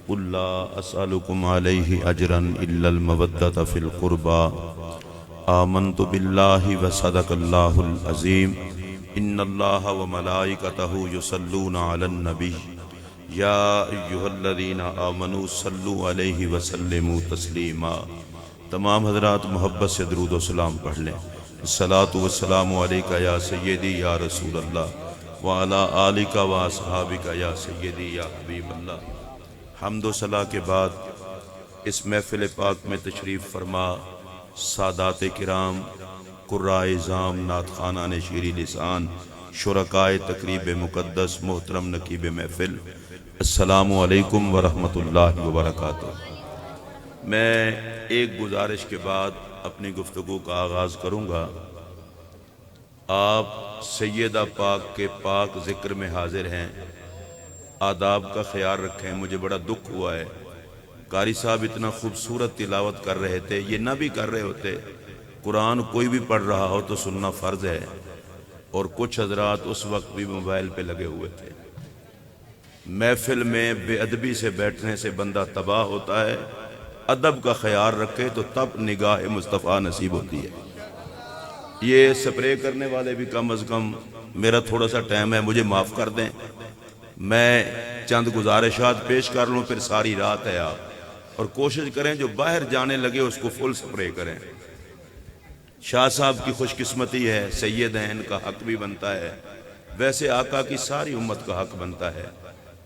उल्लाह असअलुकुम अलैहि अजरन इल्लल मवद्दत फिल कुर्बा आमन्तु बिल्लाहि व सदक़ल्लाहुल अज़ीम इन्नल्लाह व मलाइकतहु युसल्लूना अलन नबी या अय्युहल्लज़ीना आमनू सल्लु अलैहि व सल्लिमू तस्लीमा। तमाम हज़रात मोहब्बत से दरूद व सलाम पढ़ लें। सलातु व सलामु अलैका या सय्यदी या रसूल अल्लाह व अला आलिका व असहाबिका या सय्यदी या हबीब अल्लाह। हम्द व सलाह के बाद इस महफिल पाक में तशरीफ़ फरमा सादात किराम, कुर्राए ज़ाम, नातखाना नशीरी लिसान, शुरकाए तकरीब मुक़द्दस, मोहतरम नकीब महफिल, अस्सलामु अलैकुम व रहमतुल्लाहि व बरकातुहू। मैं एक गुजारिश के बाद अपनी गुफ्तगू का आगाज़ करूँगा। आप सैयदा पाक के पाक ज़िक्र में हाजिर हैं, आदाब का ख्याल रखें। मुझे बड़ा दुख हुआ है, कारी साहब इतना खूबसूरत तिलावत कर रहे थे, ये ना भी कर रहे होते। कुरान कोई भी पढ़ रहा हो तो सुनना फ़र्ज़ है, और कुछ हज़रात उस वक्त भी मोबाइल पे लगे हुए थे। महफिल में बेअदबी से बैठने से बंदा तबाह होता है। अदब का ख्याल रखे तो तब निगाह मुस्तफ़ा नसीब होती है। ये स्प्रे करने वाले भी कम अज़ कम, मेरा थोड़ा सा टाइम है, मुझे माफ़ कर दें। मैं चंद गुजारिशात पेश कर लूँ, फिर सारी रात है आप, और कोशिश करें जो बाहर जाने लगे उसको फुल स्प्रे करें। शाह साहब की खुशकिस्मती है, सैयद हैं, इनका हक भी बनता है। वैसे आका की सारी उम्मत का हक बनता है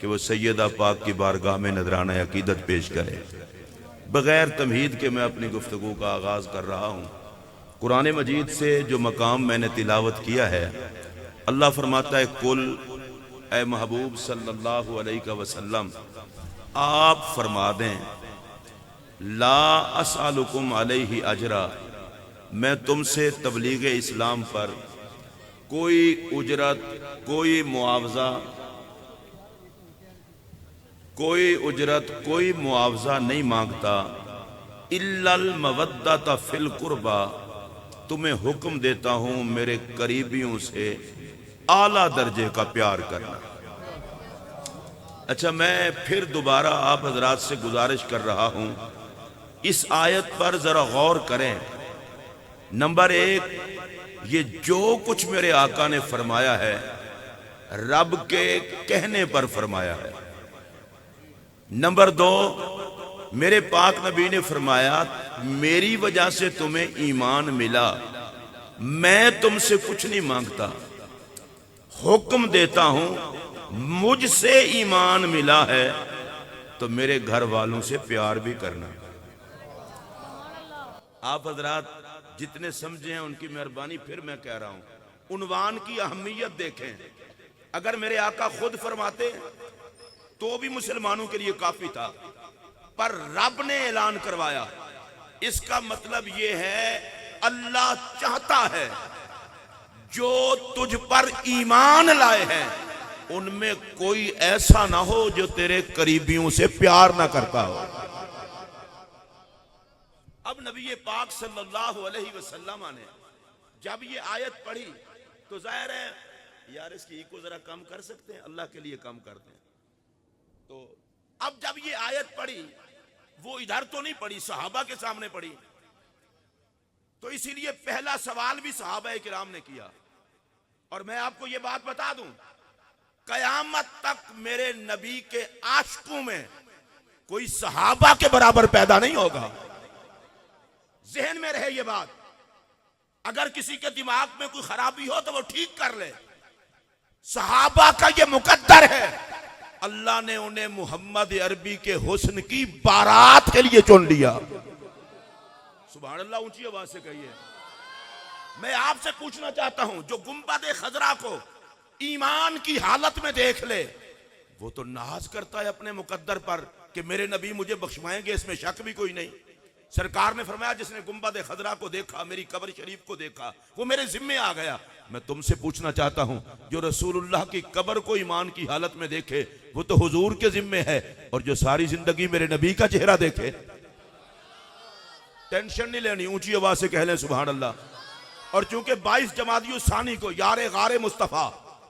कि वो सैयदा पाक की बारगाह में नजराना अकीदत पेश करे। बग़ैर तमहीद के मैं अपनी गुफ्तगू का आगाज़ कर रहा हूँ। कुरान मजीद से जो मकाम मैंने तिलावत किया है, अल्लाह फरमाता है, कुल ए महबूब सल्लल्लाहु अलैहि वसल्लम, आप फरमा दें, ला असअलुकुम अलैहि अजरा, मैं तुमसे तबलीग इस्लाम पर कोई उजरत, कोई मुआवजा, कोई मुआवजा नहीं मांगता। इल्लल मवद्दत फिल कुर्बा, तुम्हें हुक्म देता हूं मेरे करीबियों से आला दर्जे का प्यार करना। अच्छा, मैं फिर दोबारा आप हजरात से गुजारिश कर रहा हूं, इस आयत पर जरा गौर करें। नंबर एक, ये जो कुछ मेरे आका ने फरमाया है रब के कहने पर फरमाया है। नंबर दो, मेरे पाक नबी ने फरमाया, मेरी वजह से तुम्हें ईमान मिला, मैं तुमसे कुछ नहीं मांगता, हुक्म देता हूं, मुझसे ईमान मिला है तो मेरे घर वालों से प्यार भी करना। आप हजरात जितने समझे हैं उनकी मेहरबानी। फिर मैं कह रहा हूं, उन्वान की अहमियत देखें। अगर मेरे आका खुद फरमाते तो भी मुसलमानों के लिए काफी था, पर रब ने ऐलान करवाया। इसका मतलब यह है, अल्लाह चाहता है जो तुझ पर ईमान लाए हैं उनमें कोई ऐसा ना हो जो तेरे करीबियों से प्यार ना करता हो। अब नबी पाक सल्लल्लाहु अलैहि वसल्लम ने जब ये आयत पढ़ी तो जाहिर है यार इसकी को जरा कम कर सकते हैं, अल्लाह के लिए कम करते हैं। तो अब जब ये आयत पढ़ी, वो इधर तो नहीं पढ़ी, सहाबा के सामने पढ़ी, तो इसीलिए पहला सवाल भी सहाबा किराम ने किया। और मैं आपको ये बात बता दूं, कयामत तक मेरे नबी के आशिकों में कोई सहाबा के बराबर पैदा नहीं होगा। जहन में रहे ये बात। अगर किसी के दिमाग में कोई खराबी हो तो वो ठीक कर ले। सहाबा का ये मुकद्दर है, अल्लाह ने उन्हें मोहम्मद अरबी के हुस्न की बारात के लिए चुन लिया। सुभान अल्लाह, ऊंची आवाज से कहिए। मैं आपसे पूछना चाहता हूं, जो गुंबद खजरा को ईमान की हालत में देख ले, वो तो नाज करता है अपने मुकद्दर पर कि मेरे नबी मुझे बख्शवाएंगे, इसमें शक भी कोई नहीं। सरकार ने फरमाया, जिसने गुंबद खजरा को देखा, मेरी कब्र शरीफ को देखा, वो मेरे जिम्मे आ गया। मैं तुमसे पूछना चाहता हूं, जो रसूलुल्लाह की कब्र को ईमान की हालत में देखे वो तो हुजूर के जिम्मे है, और जो सारी जिंदगी मेरे नबी का चेहरा देखे, टेंशन नहीं लेनी, ऊंची आवाज से कह लें सुभान अल्लाह। और चूंकि 22 जमादियुल सानी को यारे गारे मुस्तफ़ा,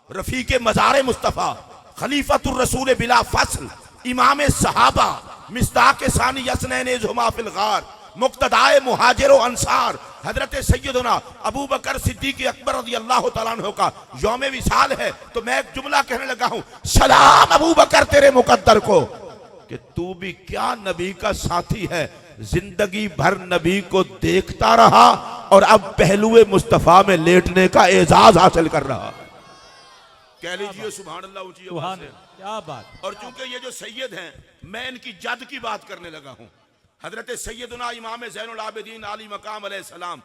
रफीके मज़ारे मुस्तफ़ा, खलीफतुर रसूल बिला फसल, इमाम सहाबा, मिस्ताक सानी यसनैन जुमा फिल गार, मुक्तदाए मुहाजिर व अंसार, हजरत सैयदना अबू बकर सिद्दीक अकबर रज़ियल्लाहु तआला अन्हु का यौम विसाल है। तो मैं एक जुमला कहने लगा हूं, सलाम अबू बकर तेरे मुकद्दर को कि तू भी क्या नबी का साथी है, जिंदगी भर नबी को देखता रहा और अब पहलुए मुस्तफा में लेटने का एजाज हासिल कर रहा। कह लीजिए सुभान अल्लाह ऊंची आवाज से। क्या बात। और चूंकि ये जो सैयद हैं, मैं इनकी जद की बात करने लगा हूं, हजरत सैयदना इमाम ज़ैनुल आबिदीन आली मकाम अलैहि सलाम।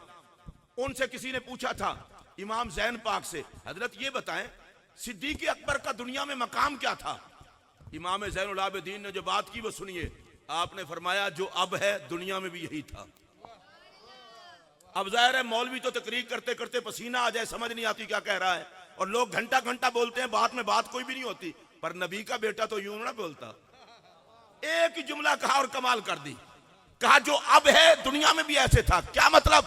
उनसे किसी ने पूछा था इमाम ज़ैन पाक से, हजरत ये बताएं सिद्दीक अकबर का दुनिया में मकाम क्या था? इमाम ज़ैनुल आबिदीन ने जो बात की वो सुनिए। आपने फरमाया जो अब है दुनिया में भी यही था। अब जाहिर है मौलवी तो तकरीर करते करते पसीना आ जाए, समझ नहीं आती क्या कह रहा है, और लोग घंटा घंटा बोलते हैं, बात में बात कोई भी नहीं होती। पर नबी का बेटा तो यूं ना बोलता। एक ही जुमला कहा और कमाल कर दी, कहा जो अब है दुनिया में भी ऐसे था। क्या मतलब?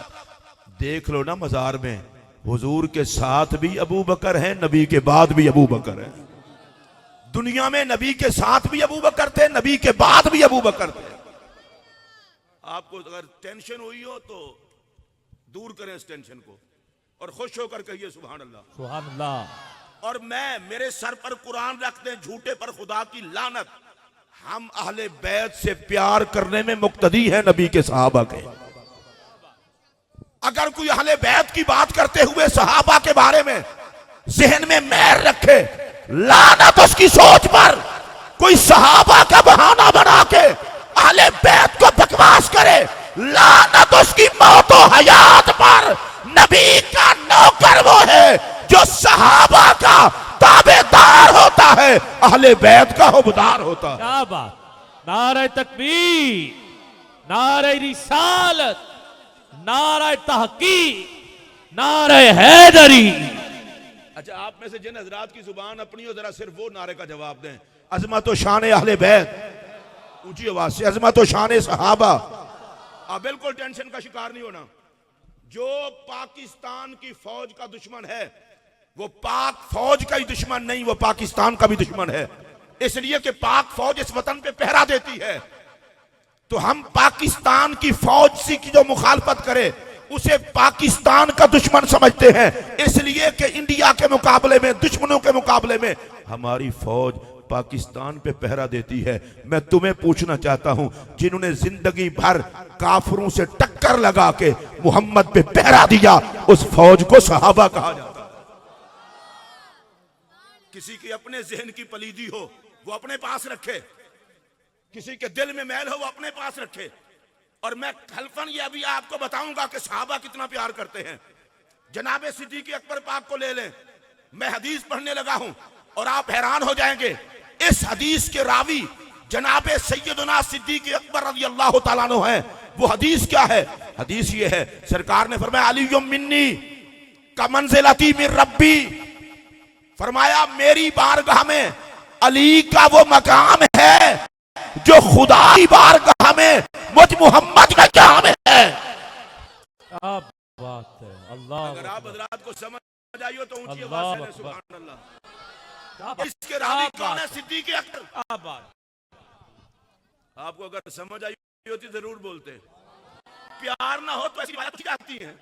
देख लो ना मजार में हुजूर के साथ भी अबू बकर है, नबी के बाद भी अबू बकर है। दुनिया में नबी के साथ भी अबू बकर थे, नबी के बाद भी अबू बकर थे। आपको अगर टेंशन हुई हो तो दूर करें इस टेंशन को और खुश होकर कहिए सुभान अल्लाह, सुभान अल्लाह। और मैं मेरे सर पर कुरान रख दें, झूठे पर खुदा की लानत। हम अहले बैत से प्यार करने में मुक्तदी है नबी के सहाबा के। अगर कोई अहले बैत की बात करते हुए सहाबा के बारे में जहन में मैल रखे, लानत उसकी सोच पर। कोई सहाबा का बहाना बना के अहले बैत को बकवास करे, लानत उसकी मौत और हयात पर। नबी का नौकर वो है जो सहाबा का ताबेदार होता है, अहले बैत का हुबदार होता है। क्या बात। नारे तकबीर, नारे रिसालत, नारे तहकीक, नारे हैदरी। अच्छा, आप में से जिन हजरात की जुबान अपनी हो, जरा सिर्फ वो नारे का जवाब दें। अज़मत व शान अहले बैत, ऊंची आवाज से, अज़मत व शान सहाबा। आप बिल्कुल टेंशन का शिकार नहीं होना। जो पाकिस्तान की फौज का दुश्मन है वो पाक फौज का ही दुश्मन नहीं, वो पाकिस्तान का भी दुश्मन है। इसलिए कि पाक फौज इस वतन पे पहरा देती है, तो हम पाकिस्तान की फौज से की जो मुखालफत करे उसे पाकिस्तान का दुश्मन समझते हैं। इसलिए कि इंडिया के मुकाबले में, दुश्मनों के मुकाबले में हमारी फौज पाकिस्तान पे पहरा देती है। मैं तुम्हें पूछना चाहता हूं, जिन्होंने जिंदगी भर काफिरों से टक्कर लगा के मोहम्मद पे पहरा दिया, उस फौज को सहाबा कहा जाता है। किसी के अपने जहन की पलीदी हो वो अपने पास रखे, किसी के दिल में मैल हो वो अपने पास रखे। और मैं खलफन ये अभी आपको बताऊंगा कि सहाबा कितना प्यार करते हैं। जनाबे सिद्दीक अकबर पाक को ले लें, मैं हदीस पढ़ने लगा हूं और आप हैरान हो जाएंगे। इस हदीस के रावी जनाबे सैयदना सिद्दीक अकबर रज़ियल्लाहु तआला अन्हु हैं। वो हदीस क्या है? हदीस ये है, सरकार ने फरमाया अली मिन्नी का मंजिलती मिन रब्बी, फरमाया मेरी बारगाह में अली का वो मकाम है जो खुदा की बारगाह में मुझ मोहम्मद का काम है। क्या बात है। अल्लाह, अगर आप हजरात को समझ आई हो तो ऊंची आवाज से सुभान अल्लाह। इसके रावी कौन है? सिद्दीक अकबर। क्या बात। आपको अगर समझ आई होती जरूर बोलते। प्यार ना हो तो ऐसी बातें जाती हैं,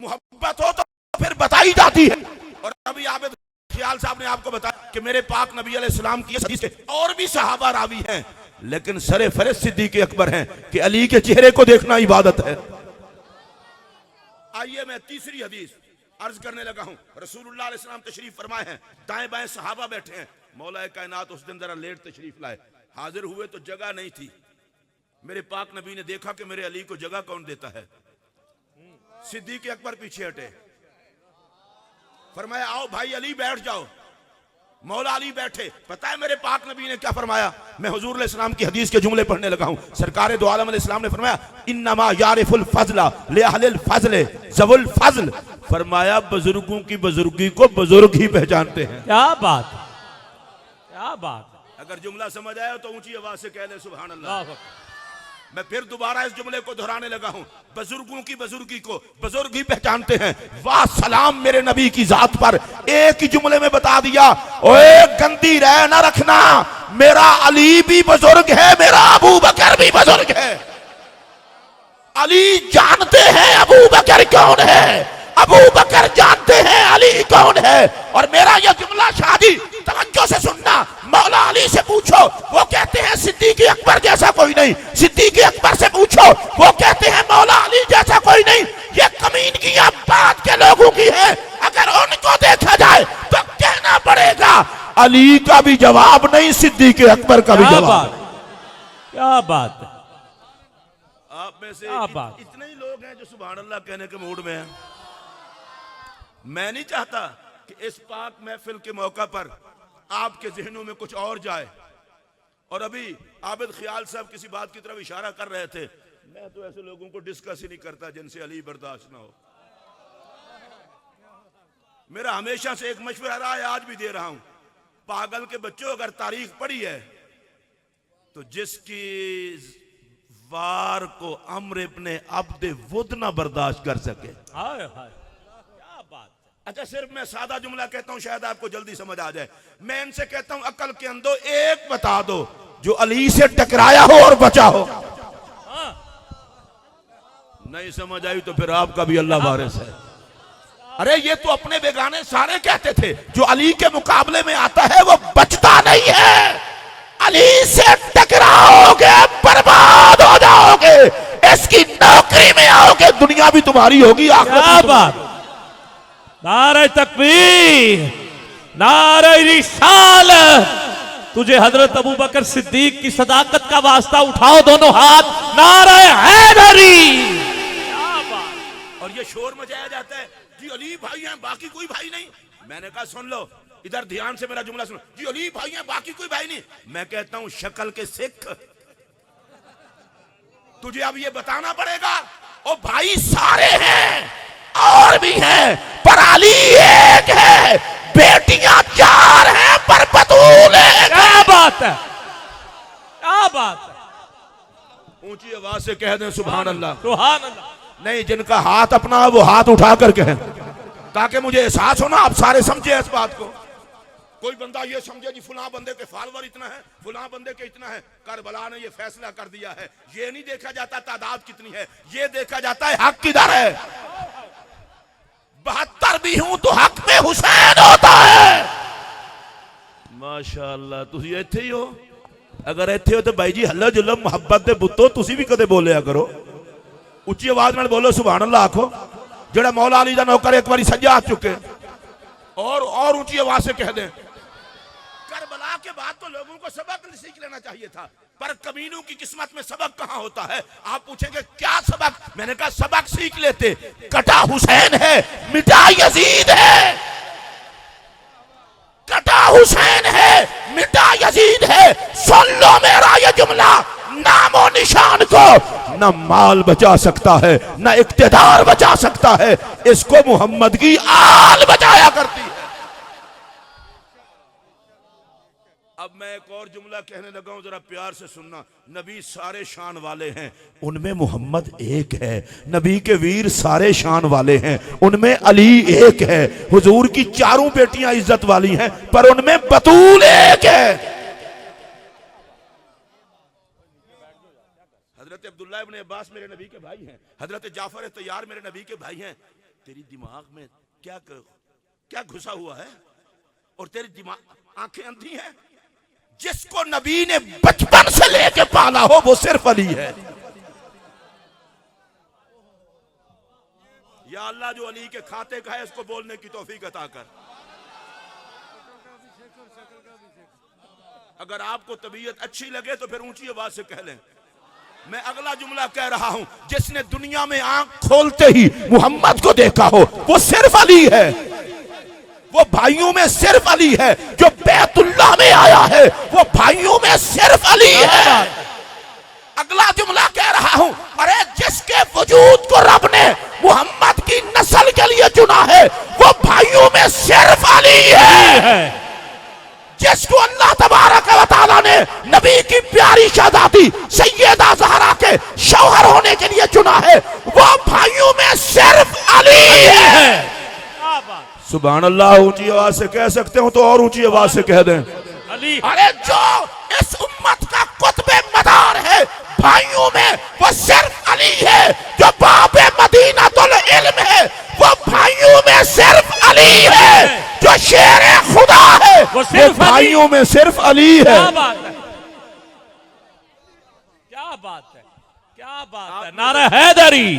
मोहब्बत हो तो फिर बताई जाती है। और अभी आप ख्याल साहब ने आपको बताया कि मेरे पाक नबी अलैहिस्सलाम की हदीस के और भी सहाबा रावी हैं, लेकिन सरे फहरिस्त सिद्दीक अकबर हैं कि अली के चेहरे को देखना इबादत है। आइए मैं तीसरी हदीस अर्ज करने लगा हूं। रसूलुल्लाह अलैहिस्सलाम तशरीफ फरमाए हैं, दाएं बाएं सहाबा बैठे हैं। मौला कायनात उस दिन जरा लेट तशरीफ लाए, हाजिर हुए तो जगह नहीं थी। मेरे पाक नबी ने देखा कि मेरे अली को जगह कौन देता है। सिद्दीक अकबर पीछे हटे, फरमाया आओ भाई अली बैठ जाओ। मौला अली बैठे। पता है मेरे पाक नबी ने क्या फरमाया? मैं हुजूर अलैहिस्सलाम की हदीस के जुमले पढ़ने लगा हूं। सरकार दो आलम अलैहिस्सलाम ने फरमाया इन्नमा यारिफुल फज़ला ले अहलिल फज़ल ज़वुल फज़ल, फरमाया बुजुर्गों की बुजुर्गी को बुजुर्ग ही पहचानते हैं। क्या बात, क्या बात। अगर जुमला समझ आया तो ऊंची आवाज से कह ले सुभान अल्लाह। मैं फिर दोबारा इस जुमले को दोहराने लगा हूं, बुजुर्गों की बुजुर्गी को बुजुर्ग ही पहचानते हैं। वाह सलाम मेरे नबी की जात पर। एक ही जुमले में बता दिया, ओए गंदी रह ना रखना, मेरा अली भी बुजुर्ग है, मेरा अबू बकर भी बुजुर्ग है। अली जानते हैं अबू बकर कौन है, अबू बकर जानते हैं अली कौन है। और मेरा यह जुमला शादी तवज्जो से सुनना, मौला अली से पूछो वो कहते हैं सिद्दीक अकबर जैसा कोई नहीं, सिद्दीक अकबर से पूछो वो कहते हैं मौला अली जैसा कोई नहीं। ये कमीनगी बात के लोगों की है, अगर उनको देखा जाए तो कहना पड़ेगा अली का भी जवाब नहीं, सिद्दीक अकबर का भी जवाब। क्या बात है, आप में से इतने ही लोग हैं जो सुभान अल्लाह कहने के मूड में हैं। मैं नहीं चाहता कि इस पाक महफिल के मौका पर आपके जहनों में कुछ और जाए। और अभी आबिद ख्याल साहब किसी बात की तरफ इशारा कर रहे थे, मैं तो ऐसे लोगों को डिस्कस ही नहीं करता जिनसे अली बर्दाश्त ना हो। मेरा हमेशा से एक मशवरा रहा है, आज भी दे रहा हूं, पागल के बच्चों अगर तारीख पढ़ी है तो जिसकी वार को अम्र इब्ने अब्द वुद ना बर्दाश्त कर सके। हाय हाय क्या बात है। अच्छा सिर्फ मैं सादा जुमला कहता हूं, शायद आपको जल्दी समझ आ जाए। मैं इनसे कहता हूं अकल के अंदर एक बता दो जो अली से टकराया हो और बचा हो। नहीं समझ आई तो फिर आपका भी अल्लाह वारिस है। अरे ये तो अपने बेगाने सारे कहते थे, जो अली के मुकाबले में आता है वो बचता नहीं है। अली से टकराओगे बर्बाद हो जाओगे, इसकी नौकरी में आओगे, दुनिया भी तुम्हारी होगी, आखिरत भी तुम्हारी। नारे तकबीर, नारे रिसालत। तुझे हजरत अबू बकर सिद्दीक की सदाकत का वास्ता उठाओ दोनों हाथ, नारे हैदरी। और ये शोर मचाया जाता है जी अली भाई हैं बाकी कोई भाई नहीं। मैंने कहा सुन लो, इधर ध्यान से मेरा जुमला सुनो, जी अली भाई हैं बाकी कोई भाई नहीं। मैं कहता हूं शक्ल के सिख, तुझे अब ये बताना पड़ेगा ओ भाई सारे हैं और भी हैं पर अली एक है, बेटियां चार हैं पर बतूल एक। क्या बात है, क्या बात है। ऊंची आवाज से कह दें सुभान अल्लाह। सुभान अल्लाह। नहीं, जिनका हाथ अपना वो हाथ उठा कर कहें, ताकि मुझे एहसास हो ना, आप सारे समझे इस बात को। कोई बंदा ये समझे जी फुला बंदे के फॉलोअर इतना है, फुला बंदे के इतना है। करबला ने ये फैसला कर दिया है, ये नहीं देखा जाता तादाद कितनी है, ये देखा जाता है हक किधर है। 72 भी हूं तो हक में हुसैन होता है। माशाअल्लाह, तुसी इत्थे ही हो। अगर इत्थे हो तो भाई जी हल्ला जुल्ला मुहब्बत दे बुत्तो तुसी भी कदे बोलिया करो। उच्ची आवाज में बोलो सुभान अल्लाह आखो। जेड़ा मौला अली दा नौकर एक बारी सज्जा आ चुके, और ऊंची आवाज से कह दें करबला के बाद तो लोगों को सबक सीख लेना चाहिए था, पर कमीनों की किस्मत में सबक कहां होता है। आप पूछेंगे क्या सबक, मैंने कहा सबक सीख लेते। कटा हुसैन है, मिटा यजीद है। कटा हुसैन है, मिटा यजीद है। सुन लो मेरा ये जुमला, नामो निशान को न माल बचा सकता है, न इक्तिदार बचा सकता है, इसको मोहम्मद की आल बचाया करती है। अब मैं एक और जुमला कहने लगा हूं, जरा प्यार से सुनना। नबी सारे शान वाले हैं, उनमें मोहम्मद एक है। नबी के वीर सारे शान वाले हैं, उनमें अली एक है। हुजूर की चारों बेटियां इज्जत वाली हैं, पर उनमें बतूल एक है। हजरत अब्दुल्लाह इब्ने अब्बास मेरे नबी के भाई हैं, हजरत जाफर तैयार मेरे नबी के भाई हैं। तेरी दिमाग में क्या घुसा हुआ है और तेरी दिमाग आंखें अंधी हैं। जिसको नबी ने बचपन से लेके पाला हो वो सिर्फ अली है। या अल्लाह जो अली के खाते का है उसको बोलने की तौफीक अता कर। अगर आपको तबीयत अच्छी लगे तो फिर ऊंची आवाज से कह लें। मैं अगला जुमला कह रहा हूं, जिसने दुनिया में आंख खोलते ही मोहम्मद को देखा हो वो सिर्फ अली है। वो भाइयों में सिर्फ अली है। जो बैतुल्लाह में आया है वो भाइयों में सिर्फ अली है। अगला जुमला कह रहा हूं, अरे जिसके वजूद को रब ने मोहम्मद की नस्ल के लिए चुना है वो भाइयों में सिर्फ अली है। जिसको अल्लाह तबारक व तआला ने नबी की प्यारी शहजादी सैयदा ज़हरा के शौहर होने के लिए चुना है वो भाइयों में सिर्फ अली है। सुभान अल्लाह ऊंची आवाज से कह सकते हो तो और ऊंची आवाज से कह दें अली। अरे जो कुर्बानियों में सिर्फ अली है। क्या बात है, क्या बात है, क्या बात है। नारा हैदरी,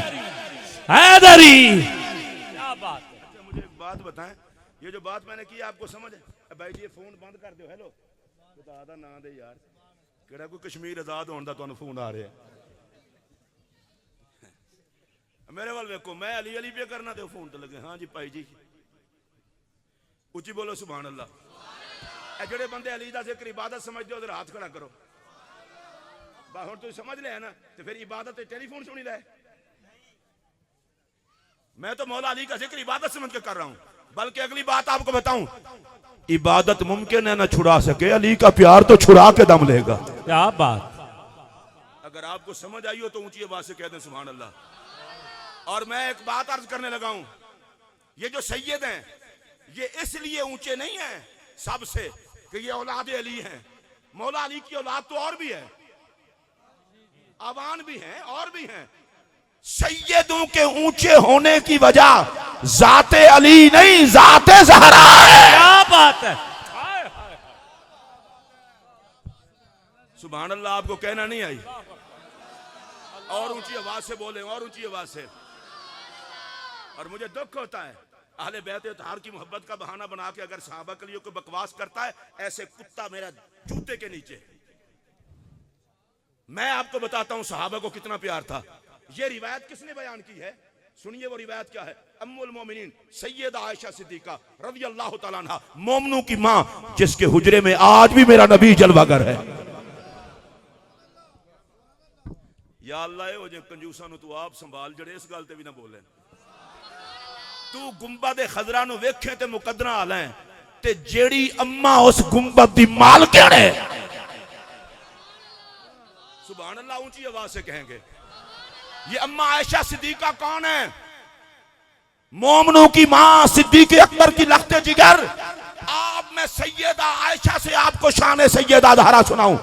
हैदरी, क्या बात है। अच्छा मुझे एक बात बताएं, ये जो बात मैंने की आपको समझ है? भाई जी ये फोन बंद कर दो। हेलो बता दा ना दे यार, केड़ा कोई कश्मीर आजाद होने दा तुहानू फोन आ रहा है? मेरे वाल वेखो, मैं अली अली पे करना तो फोन तो लगे। हाँ जी भाई जी, उच्ची बोलो सुभान अल्लाह। जेड़े बंदे अली दा जिक्र इबादत समझते हो हाथ खड़ा करो। हुण तुसीं समझ लिया ना, तो फिर इबादत टेलीफोन सुनी लै। मैं तो मौला अली का जिक्र इबादत समझ के कर रहा हूं। बल्कि अगली बात आपको बताऊं, इबादत मुमकिन है ना छुड़ा सके, अली का प्यार तो छुड़ा के दम लेगा। क्या बात। अगर आपको समझ आई हो तो ऊंची आवाज से कह दें सुभान अल्लाह। और मैं एक बात अर्ज करने लगा हूं, ये जो सैयद हैं ये इसलिए ऊंचे नहीं हैं सबसे कि ये औलाद अली हैं। मौला अली की औलाद तो और भी है, आवान भी हैं और भी हैं। सैयदों के ऊंचे होने की वजह जाते अली नहीं, जाते ज़हरा है। क्या बात है। सुभान अल्लाह। आपको कहना नहीं आई? और ऊंची आवाज से बोले, और ऊंची आवाज से। और मुझे दुख होता है अहले बैत इत्हार की मोहब्बत का बहाना बना के अगर सहाबा के लिए कोई बकवास करता है, ऐसे कुत्ता मेरा जूते के नीचे। मैं आपको बताता हूं सहाबा को कितना प्यार था। ये रिवायत किसने बयान की है? सुनिए वो रिवायत क्या है। अम्मुल मोमिनीन सैयदा आयशा सिद्दीका रज़ियल्लाहु तआला अन्हा, मोमनों की मां, जिसके हुजरे में आज भी मेरा नबी जलवागर है। या अल्लाह हो जे कंजूसा नु तू आप संभाल, जड़े इस गल ते भी ना बोले। तू गुंबद खजरा नु वेखे ते मुकद्दरा आला है, ते जेड़ी अम्मा उस गुंबद दी मालकिन है। सुभान अल्लाह। ऊंची आवाज से कहेंगे। ये अम्मा आयशा सिद्दीका कौन है? मोमनों की मां, सिद्दीक अकबर की लख्ते जिगर। आप मैं सैयदा आयशा से आपको शान सैयदा ज़हरा सुनाऊं।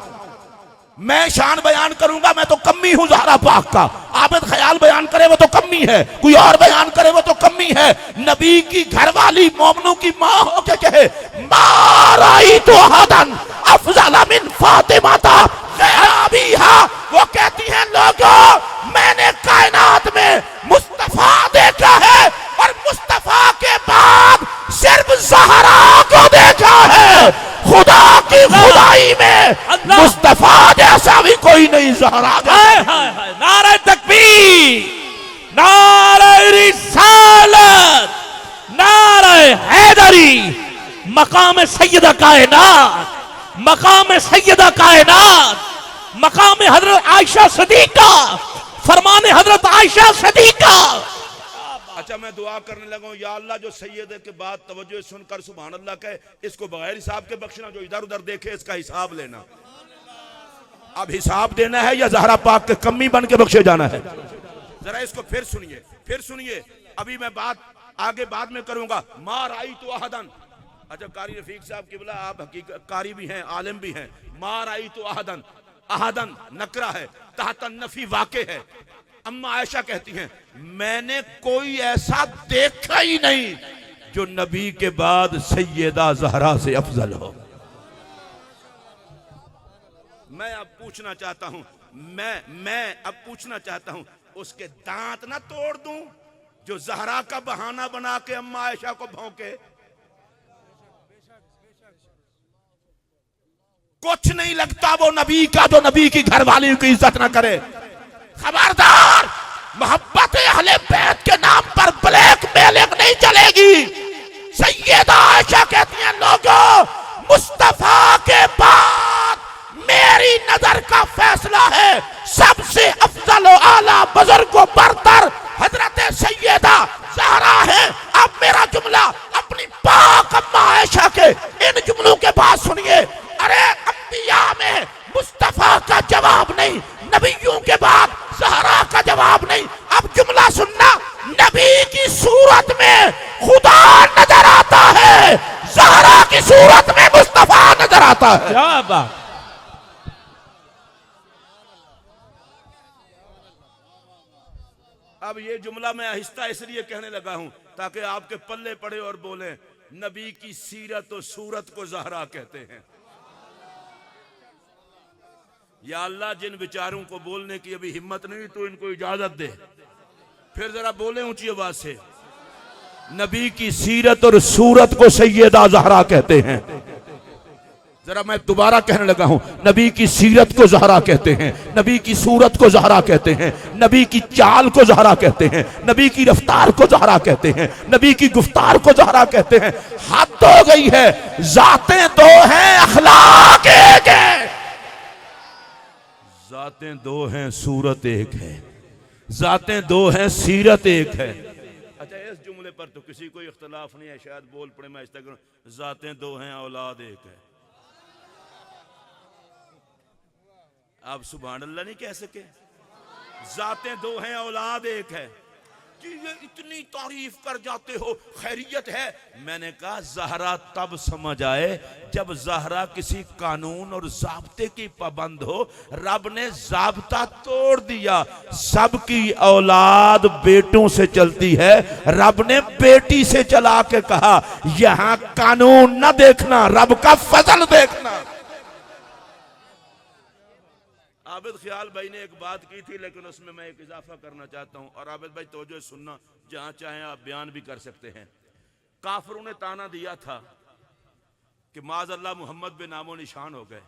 मैं शान बयान करूंगा, मैं तो कमी हूं ज़हरा पाक का। आबिद ख्याल बयान करे वो तो कमी है, कोई और बयान करे वो तो कमी है। नबी की घरवाली मोमनों की मां हो के कहे माराई तो हदन अफजल मिन फातिमा था गैराबिहा। वो कहती हैं लोगों मैंने कायनात में मुस्तफा देखा है और मुस्तफा के बाद सिर्फ ज़हरा को देखा है। खुदा की खुदाई में मुस्तफा जैसा भी कोई नहीं ज़हरा। नारे तकबीर, नारे रिसालत, नारे हैदरी। मकाम सैयदा कायनात, मकाम सैयदा कायनात, मकाम हजरत आयशा सिद्दीका, फरमाने हजरत आयशा सिद्दीका। अच्छा मैं दुआ करने लगा हूं, या अल्लाह जो सैयद के बाद तवज्जो सुनकर सुभान अल्लाह कहे, इसको बगैर हिसाब के बख्शना। जो इधर उधर देखे इसका हिसाब लेना। अब हिसाब देना है या ज़हरा पाक के कमी बन के बख्शे जाना है? जरा इसको फिर सुनिए, फिर सुनिए। अभी मैं बात आगे बाद में करूंगा। मार आई तो आहदन। अच्छा कारी रफीक साहब किबला, आप हकीकत कारी भी हैं, आलिम भी हैं। मार आई तो आहदन, आहदन नकरा है, तहतन नफी वाक़े है। अम्मा आयशा कहती हैं मैंने कोई ऐसा देखा ही नहीं जो नबी के बाद सैयदा ज़हरा से अफजल हो। मैं अब पूछना चाहता हूं, मैं अब पूछना चाहता हूं, उसके दांत ना तोड़ दूं जो ज़हरा का बहाना बना के अम्मा आयशा को भौंके? कुछ नहीं लगता वो नबी का जो नबी की घरवाली की इज्जत ना करे। खबरदार, मोहब्बत अहले बैत के नाम पर ब्लैक मेलिंग नहीं चलेगी। सैयदा आयशा कहती हैं लोगों मुस्तफा के बाद मेरी नजर का फैसला है, सबसे अफजल व आला बुजुर्ग व बरतर हजरत सैयदा ज़हरा है। अब मेरा जुमला अपनी पाक अम्मा आयशा के इन जुमलों के बाद सुनिए। अरे अंबिया में मुस्तफा का जवाब नहीं, नबियों के बाद ज़हरा का जवाब नहीं। अब जुमला सुनना, नबी की सूरत में खुदा नजर आता है, ज़हरा की सूरत में मुस्तफा नजर आता है। क्या बात। अब ये जुमला मैं आहिस्ता इसलिए कहने लगा हूं ताकि आपके पल्ले पड़े और बोले नबी की सीरत और सूरत को ज़हरा कहते हैं। या अल्लाह जिन विचारों को बोलने की अभी हिम्मत नहीं तो इनको इजाजत दे, फिर जरा बोले ऊंची आवाज से। नबी की सीरत और सूरत को सैयदा ज़हरा कहते हैं। जरा मैं दोबारा कहने लगा हूं, नबी की सीरत को ज़हरा कहते हैं, नबी की सूरत को ज़हरा कहते हैं, नबी की चाल को ज़हरा कहते हैं, नबी की रफ्तार को ज़हरा कहते हैं, नबी की गुफ्तार को ज़हरा कहते हैं। हद हो गई है, जातें दो हैं अखलाक एक है। जातें दो हैं सूरत एक है, जातें दो हैं सीरत एक है। अच्छा, इस जुमले पर तो किसी को इख्तलाफ नहीं है, शायद बोल पड़े मैं इस तरह, जातें दो हैं औलाद एक है। आप सुभान अल्लाह नहीं कह सके? जातें दो हैं औलाद एक है कि ये इतनी तारीफ कर जाते हो, खैरियत है। मैंने कहा ज़हरा तब समझ आए जब ज़हरा किसी कानून और ज़ाब्ते की पाबंद हो। रब ने ज़ाब्ता तोड़ दिया, सबकी औलाद बेटों से चलती है, रब ने बेटी से चला के कहा यहां कानून न देखना, रब का फजल देखना। आबिद ख्याल भाई ने एक बात की थी, लेकिन उसमें मैं एक इजाफा करना चाहता हूं, और आबिद भाई तवज्जो सुनना, जहां चाहें आप बयान भी कर सकते हैं। काफिरों ने ताना दिया था कि माज अल्लाह मोहम्मद बे नामो निशान हो गए।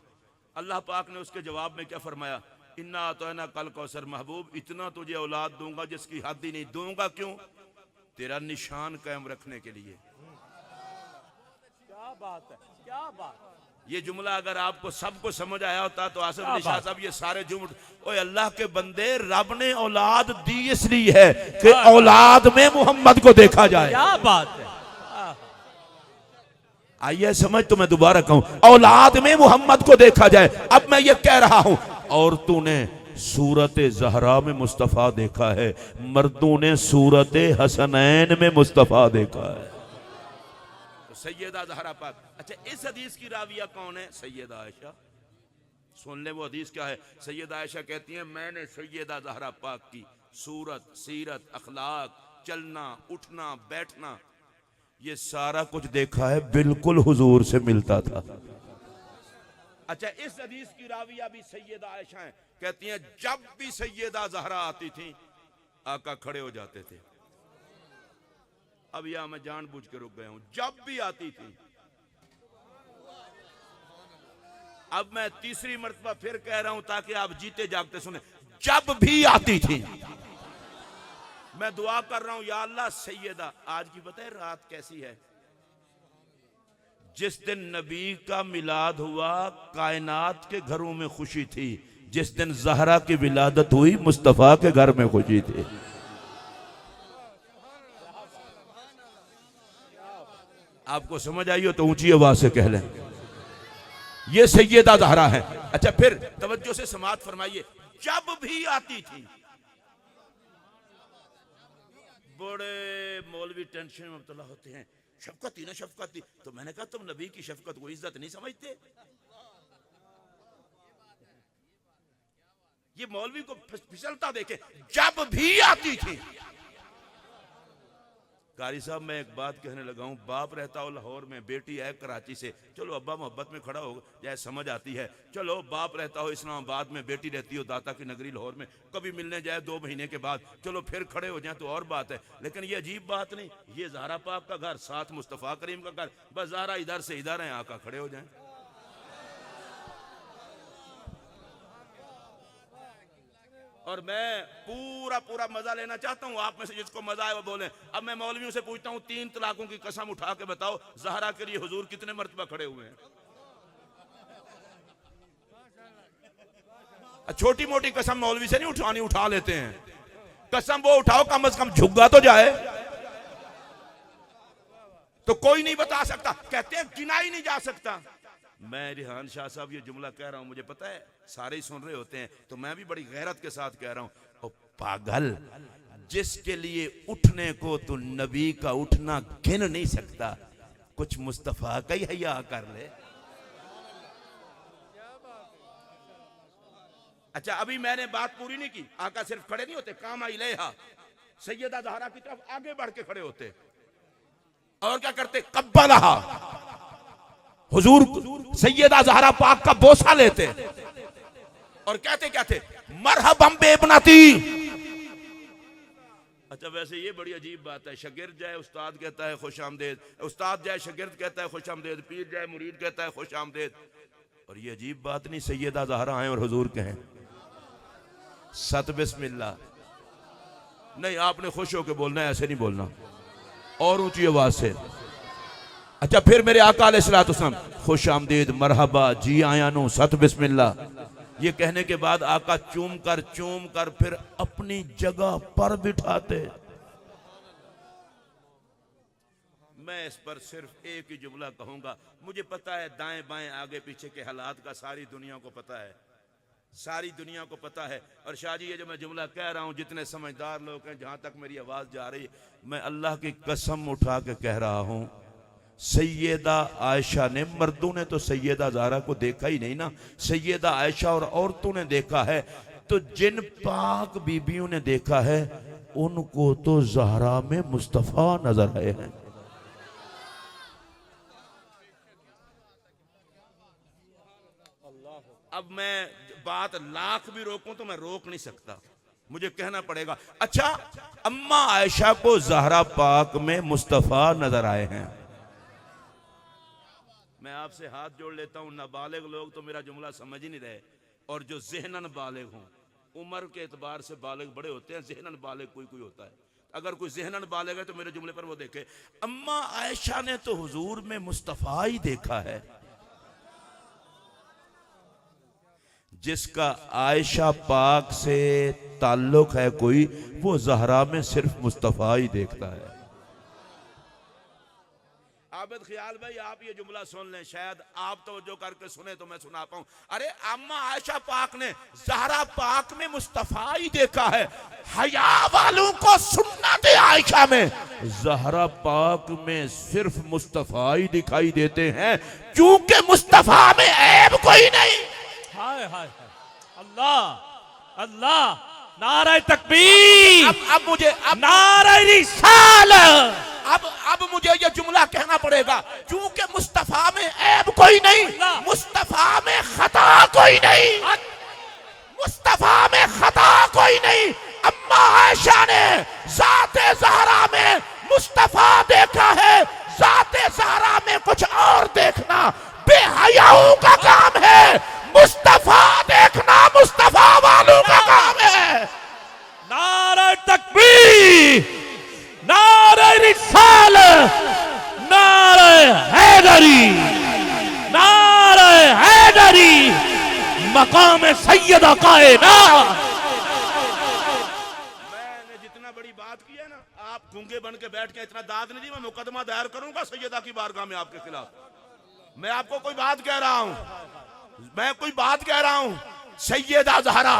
अल्लाह पाक ने उसके जवाब में क्या फरमाया? इन्ना अतौना कल कौसर महबूब, इतना तुझे औलाद दूंगा जिसकी हद ही नहीं। दूंगा क्यों? तेरा निशान कायम रखने के लिए। क्या बात है, क्या बात। ये जुमला अगर आपको सबको समझ आया होता तो आसिफ अली शाह साहब ये सारे जुमले, ओए अल्लाह के बंदे, रब ने औलाद दी इसलिए है कि औलाद में मोहम्मद को देखा जाए। क्या बात है। आइए समझ, तो मैं दोबारा कहूं, औलाद में मोहम्मद को देखा जाए। अब मैं ये कह रहा हूं, औरतों ने सूरत ज़हरा में मुस्तफ़ा देखा है, मर्दों ने सूरत हसनैन में मुस्तफ़ा देखा है। सैयदा ज़हरा पाक। अच्छा, इस हदीस की राविया कौन है? सैयदा आयशा। सुन ले वो हदीस क्या है। सैयदा आयशा कहती है मैंने सैयदा ज़हरा पाक की सूरत, सीरत, अखलाक, चलना, उठना, बैठना, ये सारा कुछ देखा है, बिल्कुल हुजूर से मिलता था। अच्छा, इस हदीस की राविया भी सैयदा आयशा है, कहती हैं जब भी सैयदा ज़हरा आती थी आका खड़े हो जाते थे। अब यहां मैं जानबूझ के रुक गया हूं, जब भी आती थी। अब मैं तीसरी मर्तबा फिर कह रहा हूं ताकि आप जीते जागते सुने, जब भी आती थी। मैं दुआ कर रहा हूं, या अल्लाह सैयदा, आज की बताए रात कैसी है? जिस दिन नबी का मिलाद हुआ कायनात के घरों में खुशी थी, जिस दिन ज़हरा की विलादत हुई मुस्तफ़ा के घर में खुशी थी। आपको समझ आई हो तो ऊंची आवाज से कह लें, ये सैयदा ज़हरा है। अच्छा, फिर तवज्जो से समाअत फरमाइए, जब भी आती थी। बड़े मौलवी टेंशन में मुब्तला होते हैं, शफकत ही ना शफकत ही। तो मैंने कहा तुम नबी की शफकत को इज्जत नहीं समझते? ये मौलवी को फिसलता देखे, जब भी आती थी। कारी साहब, मैं एक बात कहने लगा हूँ, बाप रहता हो लाहौर में, बेटी है कराची से, चलो अब्बा मोहब्बत में खड़ा हो जाए, समझ आती है। चलो बाप रहता हो इस्लामाबाद में, बेटी रहती हो दाता की नगरी लाहौर में, कभी मिलने जाए 2 महीने के बाद, चलो फिर खड़े हो जाए तो और बात है। लेकिन ये अजीब बात नहीं, ये ज़हरा पाक का घर, साथ मुस्तफ़ा करीम का घर, बस ज़हरा इधर से इधर है, आका खड़े हो जाए। और मैं पूरा पूरा मजा लेना चाहता हूं, आप में से जिसको मजा आए वो बोले। अब मैं मौलवियों से पूछता हूं, 3 तलाकों की कसम उठा के बताओ, ज़हरा के लिए हुजूर कितने मर्तबा खड़े हुए हैं? छोटी मोटी कसम मौलवी से नहीं उठानी, उठा लेते हैं। कसम वो उठाओ, कम से कम झुग्गा तो जाए। तो कोई नहीं बता सकता, कहते हैं गिना ही नहीं जा सकता। मैं रिहान शाह साहब ये जुमला कह रहा हूं, मुझे पता है सारे ही सुन रहे होते हैं, तो मैं भी बड़ी गैरत के साथ कह रहा हूं, ओ पागल, जिसके लिए उठने को तो नबी का उठना गिन नहीं सकता, कुछ मुस्तफा का ही हया कर ले। अच्छा, अभी मैंने बात पूरी नहीं की। आका सिर्फ खड़े नहीं होते, काम इलैहा, सैयदा ज़हरा की तरफ आगे बढ़ के खड़े होते, और क्या करते? कब्बलहा, हुजूर सैयदा ज़हरा पाक का बोसा लेते। और कहते क्या थे, मरहबम बेबनती। अच्छा वैसे ये बड़ी अजीब बात है, शागिर्द जाए उस्ताद कहता है खुश आमदेद, उस्ताद जाए शागिर्द कहता है खुश आमदेद, पीर जाए मुरीद कहता है खुश आमदेद। और ये अजीब बात नहीं, सैयदा ज़हरा आए और हुजूर कहें सत बिस्मिल्लाह। नहीं, आपने खुश होकर बोलना है, ऐसे नहीं बोलना, और ऊंची आवाज से। अच्छा फिर मेरे आका अलैहिस्सलाम खुश आमदीद, मरहबा, जी आया नो, सत बिस्मिल्लाह, ये कहने के बाद आका चूम कर फिर अपनी जगह पर बिठाते। मैं इस पर सिर्फ एक ही जुमला कहूंगा, मुझे पता है दाएं बाएं आगे पीछे के हालात का सारी दुनिया को पता है, सारी दुनिया को पता है। और शाह जी ये जो मैं जुमला कह रहा हूं, जितने समझदार लोग हैं, जहां तक मेरी आवाज जा रही है, मैं अल्लाह की कसम उठा के कह रहा हूं, सैयदा आयशा ने, मर्दों ने तो सैयदा ज़हरा को देखा ही नहीं ना, सैयदा आयशा और औरतों ने देखा है। तो जिन पाक बीबियों ने देखा है उनको तो ज़हरा में मुस्तफ़ा नजर आए हैं। अब मैं बात लाख भी रोकूं तो मैं रोक नहीं सकता, मुझे कहना पड़ेगा। अच्छा, अम्मा आयशा को ज़हरा पाक में मुस्तफ़ा नजर आए हैं। मैं आपसे हाथ जोड़ लेता हूं, नाबालिग लोग तो मेरा जुमला समझ ही नहीं रहे, और जो ज़हनन बालिग हों, उम्र के एतबार से बालिग बड़े होते हैं, ज़हनन बालिग कोई कोई होता है। अगर कोई ज़हनन बालिग है तो मेरे जुमले पर वो देखे। अम्मा आयशा ने तो हुजूर में मुस्तफ़ा ही देखा है। जिसका आयशा पाक से ताल्लुक है कोई, वो ज़हरा में सिर्फ मुस्तफ़ा ही देखता है। आबिद ख्याल भाई, आप ये जुमला सुन लें, शायद आप तवज्जो करके सुने तो मैं सुना पाऊं। अरे अम्मा आयशा पाक ने ज़हरा पाक में मुस्तफ़ा ही देखा है। हया वालों को सुन्नत आयशा में ज़हरा पाक में सिर्फ मुस्तफ़ा ही दिखाई देते हैं, क्योंकि मुस्तफ़ा में ऐब कोई नहीं। हाय हाय अल्लाह अल्लाह, नारे तकबीर। अब मुझे नारे रिसालत। अब मुझे ये जुमला कहना पड़ेगा, क्योंकि मुस्तफ़ा में ऐब कोई नहीं, मुस्तफ़ा में खता कोई नहीं, मुस्तफ़ा में खता कोई नहीं। अम्मा आयशा ने ज़ाते ज़हरा में मुस्तफ़ा देखा है, ज़ाते ज़हरा में कुछ और देखना बेहयाओं का काम है, मुस्तफ़ा देखना मुस्तफ़ा वालों का काम है। नारे तकबीर, नारे रिसालत, नारे हैदरी, नारे हैदरी, मकाम सैयदा कायनात। मैंने जितना बड़ी बात की है ना, आप गूंगे बन के बैठ के इतना दाद नहीं दी, मैं मुकदमा दायर करूंगा सैयदा की बारगाह में आपके खिलाफ। मैं आपको कोई बात कह रहा हूं, मैं कोई बात कह रहा हूं। सैयदा ज़हरा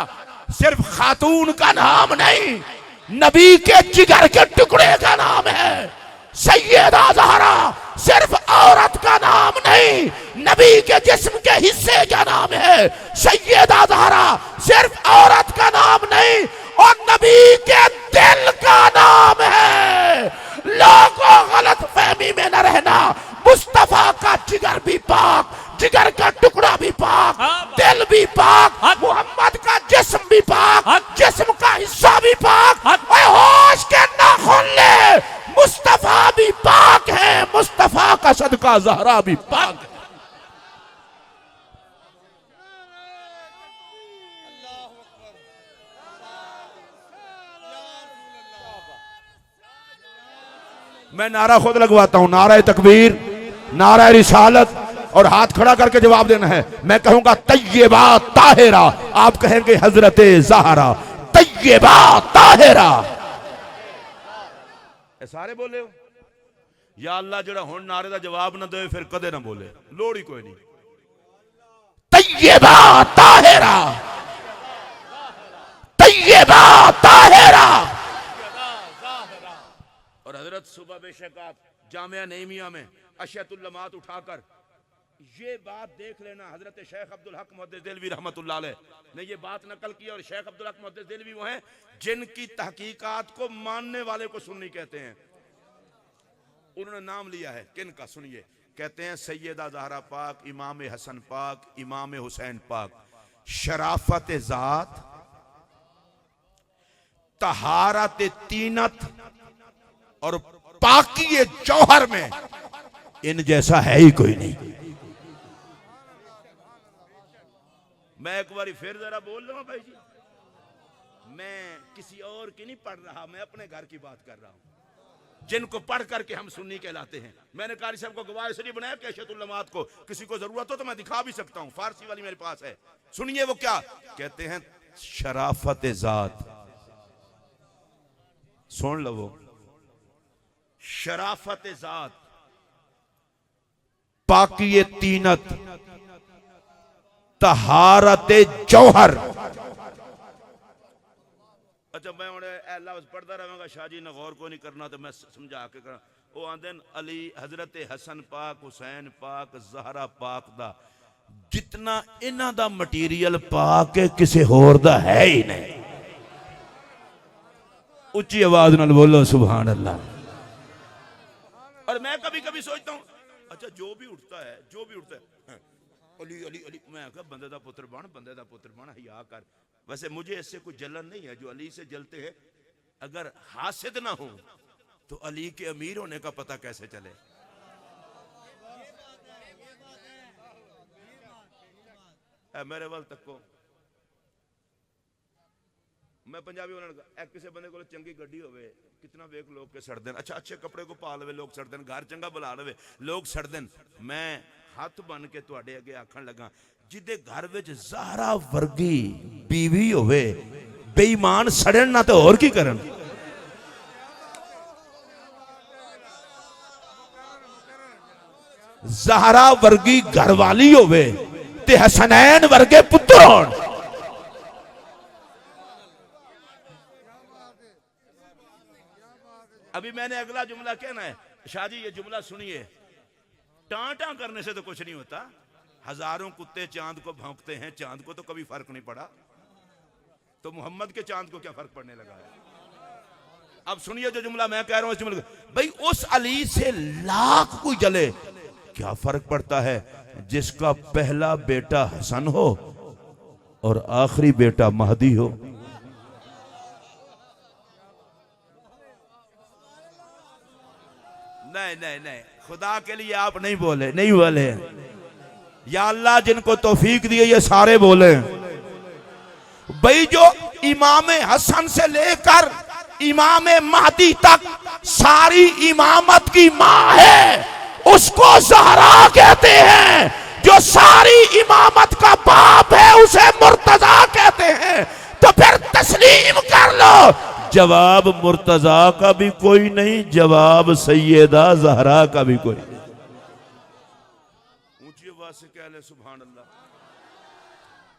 सिर्फ खातून का नाम नहीं, नबी के जिगर के टुकड़े का नाम है। सैयदा ज़हरा सिर्फ औरत का नाम नहीं, नबी के जिस्म के हिस्से का नाम है। सैयदा ज़हरा सिर्फ औरत का नाम नहीं, और नबी के दिल का नाम है। लोगों गलत फहमी में न रहना, मुस्तफ़ा का जिगर भी पाक, जिगर का टुकड़ा भी पाक, दिल भी पाक, मोहम्मद का जिस्म भी पाक, जिस्म का हिस्सा भी पाक, और होश के नाखून ले, मुस्तफ़ा भी पाक है, मुस्तफ़ा का सदका ज़हरा भी पाक है। मैं नारा खुद लगवाता हूं, नारा तकबीर, नारा रिसालत, और हाथ खड़ा करके जवाब देना है। मैं कहूंगा तय्यबा ताहिरा, आप कहेंगे हजरते ज़हरा तय्यबा ताहिरा। सारे बोले हो या अल्लाह, जड़ा हुण नारे का जवाब ना दे फिर कदे ना बोले, लोड़ ही कोई नहीं। तय्यबा ताहिरा, तय्यबा ताहिरा। और हजरत सुबह बेशक आप जामिया नईमिया में अशयतुल्लमात उठाकर ये बात देख लेना, हजरत शेख अब्दुल हक मुहद्दिस देलवी रहमतुल्लाह अलैह ने ये बात नकल की। और शेख अब्दुल हक मुहद्दिस देलवी वो हैं जिनकी तहकीकात को मानने वाले को सुन्नी कहते हैं। उन्होंने नाम लिया है किनका, सुनिए। कहते हैं सैयदा ज़हरा पाक, इमाम हसन पाक, इमाम हुसैन पाक, शराफत ज़ात, तहारत तीनत और पाकी जौहर में इन जैसा है ही कोई नहीं। मैं एक बार फिर जरा बोल लूँ भाई जी, मैं किसी और की नहीं पढ़ रहा, मैं अपने घर की बात कर रहा हूं, जिनको पढ़ करके हम सुन्नी कहलाते हैं। मैंने कारी साहब को गवाह इसलिए बनाया कैशतुल्लमात को, किसी को जरूरत हो तो मैं दिखा भी सकता हूं, फारसी वाली मेरे पास है। सुनिए वो क्या कहते हैं, शराफत ज़ात, सुन लो वो, शराफत ज़ात, पाकी तीनत, तहारत जौहर। अच्छा मैं लफ्ज़ पढ़ता रहूंगा, शाहजी ने गौर को नहीं करना तो मैं समझा के करना। वो आंदे अली हजरत हसन पाक, हुसैन पाक, ज़हरा पाक दा जितना इन्हां दा मटीरियल पाक है किसी होर दा है ही नहीं। उच्ची आवाज नाल बोलो सुभान अल्लाह। और मैं कभी कभी सोचता हूं, अच्छा जो भी उठता है, जो भी उठता है, अली अली अली, मैं कहा बंदे दा पुत्र बन, बंदे दा पुत्र बन, हिया कर। वैसे मुझे इससे कोई जलन नहीं है, जो अली से जलते हैं अगर हासिद ना हो तो अली के अमीर होने का पता कैसे चले। मेरे वाल तको, मैं पंजाबी बोलना, किसी बंदे को चंगी गड्डी होवे, कितना वेख लोग के सड़ देन, अच्छा अच्छे कपड़े को पा लवे लोग सड़ देन, घर चंगा बुला लवे लोग सड़ देन। मैं हथ बन के तुहाडे अगे आखण लगा, जिदे घर विच ज़हरा वर्गी बीवी होवे, बेईमान सड़न ना तो और की करन। ज़हरा वर्गी घरवाली होवे ते हसनैन वर्गे पुत्र होण। अभी मैंने अगला जुमला कहना है, शाहजी ये जुमला सुनिए, टांटा करने से तो कुछ नहीं होता, हजारों कुत्ते चांद को भौंकते हैं, चांद को तो कभी फर्क नहीं पड़ा, तो मोहम्मद के चांद को क्या फर्क पड़ने लगा है। अब सुनिए जो जुमला मैं कह रहा हूं, इस जुमले भाई उस अली से लाख कोई जले, क्या फर्क पड़ता है जिसका पहला बेटा हसन हो और आखिरी बेटा महदी हो। नहीं नहीं नहीं, खुदा के लिए आप नहीं बोले, नहीं बोले, या अल्लाह जिनको तौफीक दिए ये सारे बोले। भाई जो इमाम हसन से लेकर इमाम महदी तक सारी इमामत की मां है, उसको ज़हरा कहते हैं। जो सारी इमामत का बाप है उसे मुर्तजा कहते हैं। तो फिर तस्लीम कर लो, जवाब मुर्तजा का भी कोई नहीं, जवाब सैयदा ज़हरा का भी कोई नहीं। ऊंची आवाज से कह ले सुभान अल्लाह।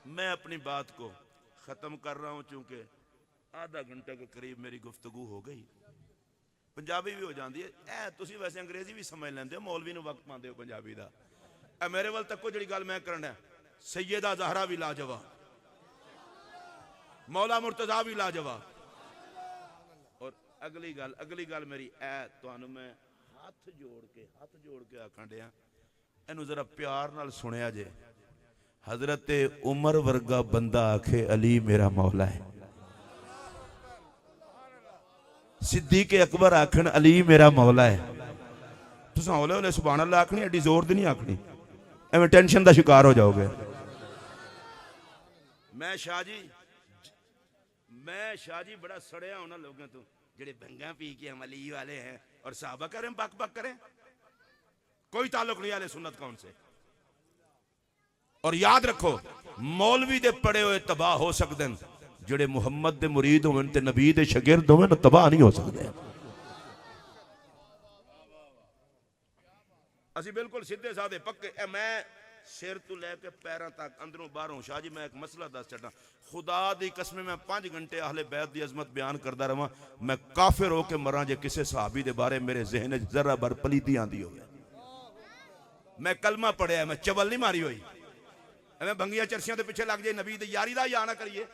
मैं अपनी बात को खत्म कर रहा हूं, चूंकि आधा घंटे के करीब मेरी गुफ्तगू हो गई, पंजाबी भी हो जाती है। तुसी वैसे अंग्रेजी भी समझ लेंदे हो, मौलवी नूं वक्त पांदे हो पंजाबी दा। मेरे वाल तको जिहड़ी गल मैं करना है, सैयदा ज़हरा भी लाजवाब, मौला मुर्तजा भी लाजवाब। और अगली गल मेरी तुहानू मैं हाथ जोड़ के आखण दिया, इनू जरा प्यार नाल सुनिया जे। हजरत उमर वर्गा बंदा आखे अली मेरा मौला है, सिद्दीक अकबर आखन अली मेरा मौला है, तुस हौले हौले सुभान अल्लाह आखनी, एडी जोर दी नहीं आखनी, एवं टेंशन का शिकार हो जाओगे। मैं शाहजी बड़ा सड़िया उन्होंने लोगों तो जेडे भंगा पी के हम अली वाले हैं और साहबा करें बक बक करें, कोई ताल्लुक नहीं आले सुन्नत कौन से। और याद रखो मौलवी दे पड़े हुए तबाह हो सकते हैं, जेडे मुहम्मद दे मुरीद होवन ते नबी दे शागिर्द होवन तबाह नहीं हो सकते। असी बिल्कुल सीधे साधे पक्के। मैं सिर तो लैके पैरों तक अंदरों बाहरों, शाहजी मैं एक मसला दस चढ़ा, खुदा दी कसम मैं 5 घंटे अहले बैत दी अजमत बयान करता रहा, मैं काफिर होके मरा जे किसी सहाबी दे बारे मेरे जहन जरा भर पलीती आंदी हो। मैं कलमा पढ़िया, मैं चवल नहीं मारी हुई, मैं भंगिया चरसियां के पिछे लग जाए, नबी दे यारी दा या ना करिए।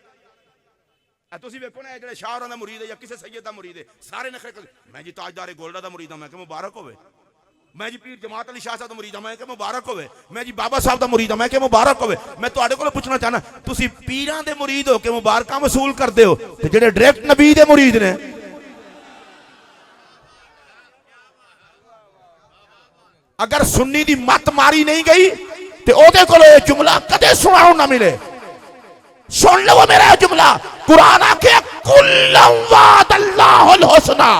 तुसी वेखो ना जो शाहरा का मुरीद है या किसी सैयद का मुरीद है, सारे नखरे मैं जी ताजदारे गोल्डा का मुरीद हाँ, मैं मुबारक होवे। मैं जी पीर जमात अली शाह साहब दा मुरीद हां, मैं कि मुबारक होवे। मैं जी बाबा साहब दा मुरीद हां, मैं कि मुबारक होवे। मैं तुहाडे कोलों पुछना चाहना, तुसी पीरां दे मुरीद हो के मुबारकां वसूल करदे हो ते जेड़े डायरेक्ट नबी दे मुरीद ने अगर सुन्नी दी मत मारी नहीं गई ते ओदे कोलों ये जुमला कदे सुनाओ ना मिले। सुन लो मेरा जुमला, कुरान आखे कुल्लम वादल्लाहुल हुस्ना,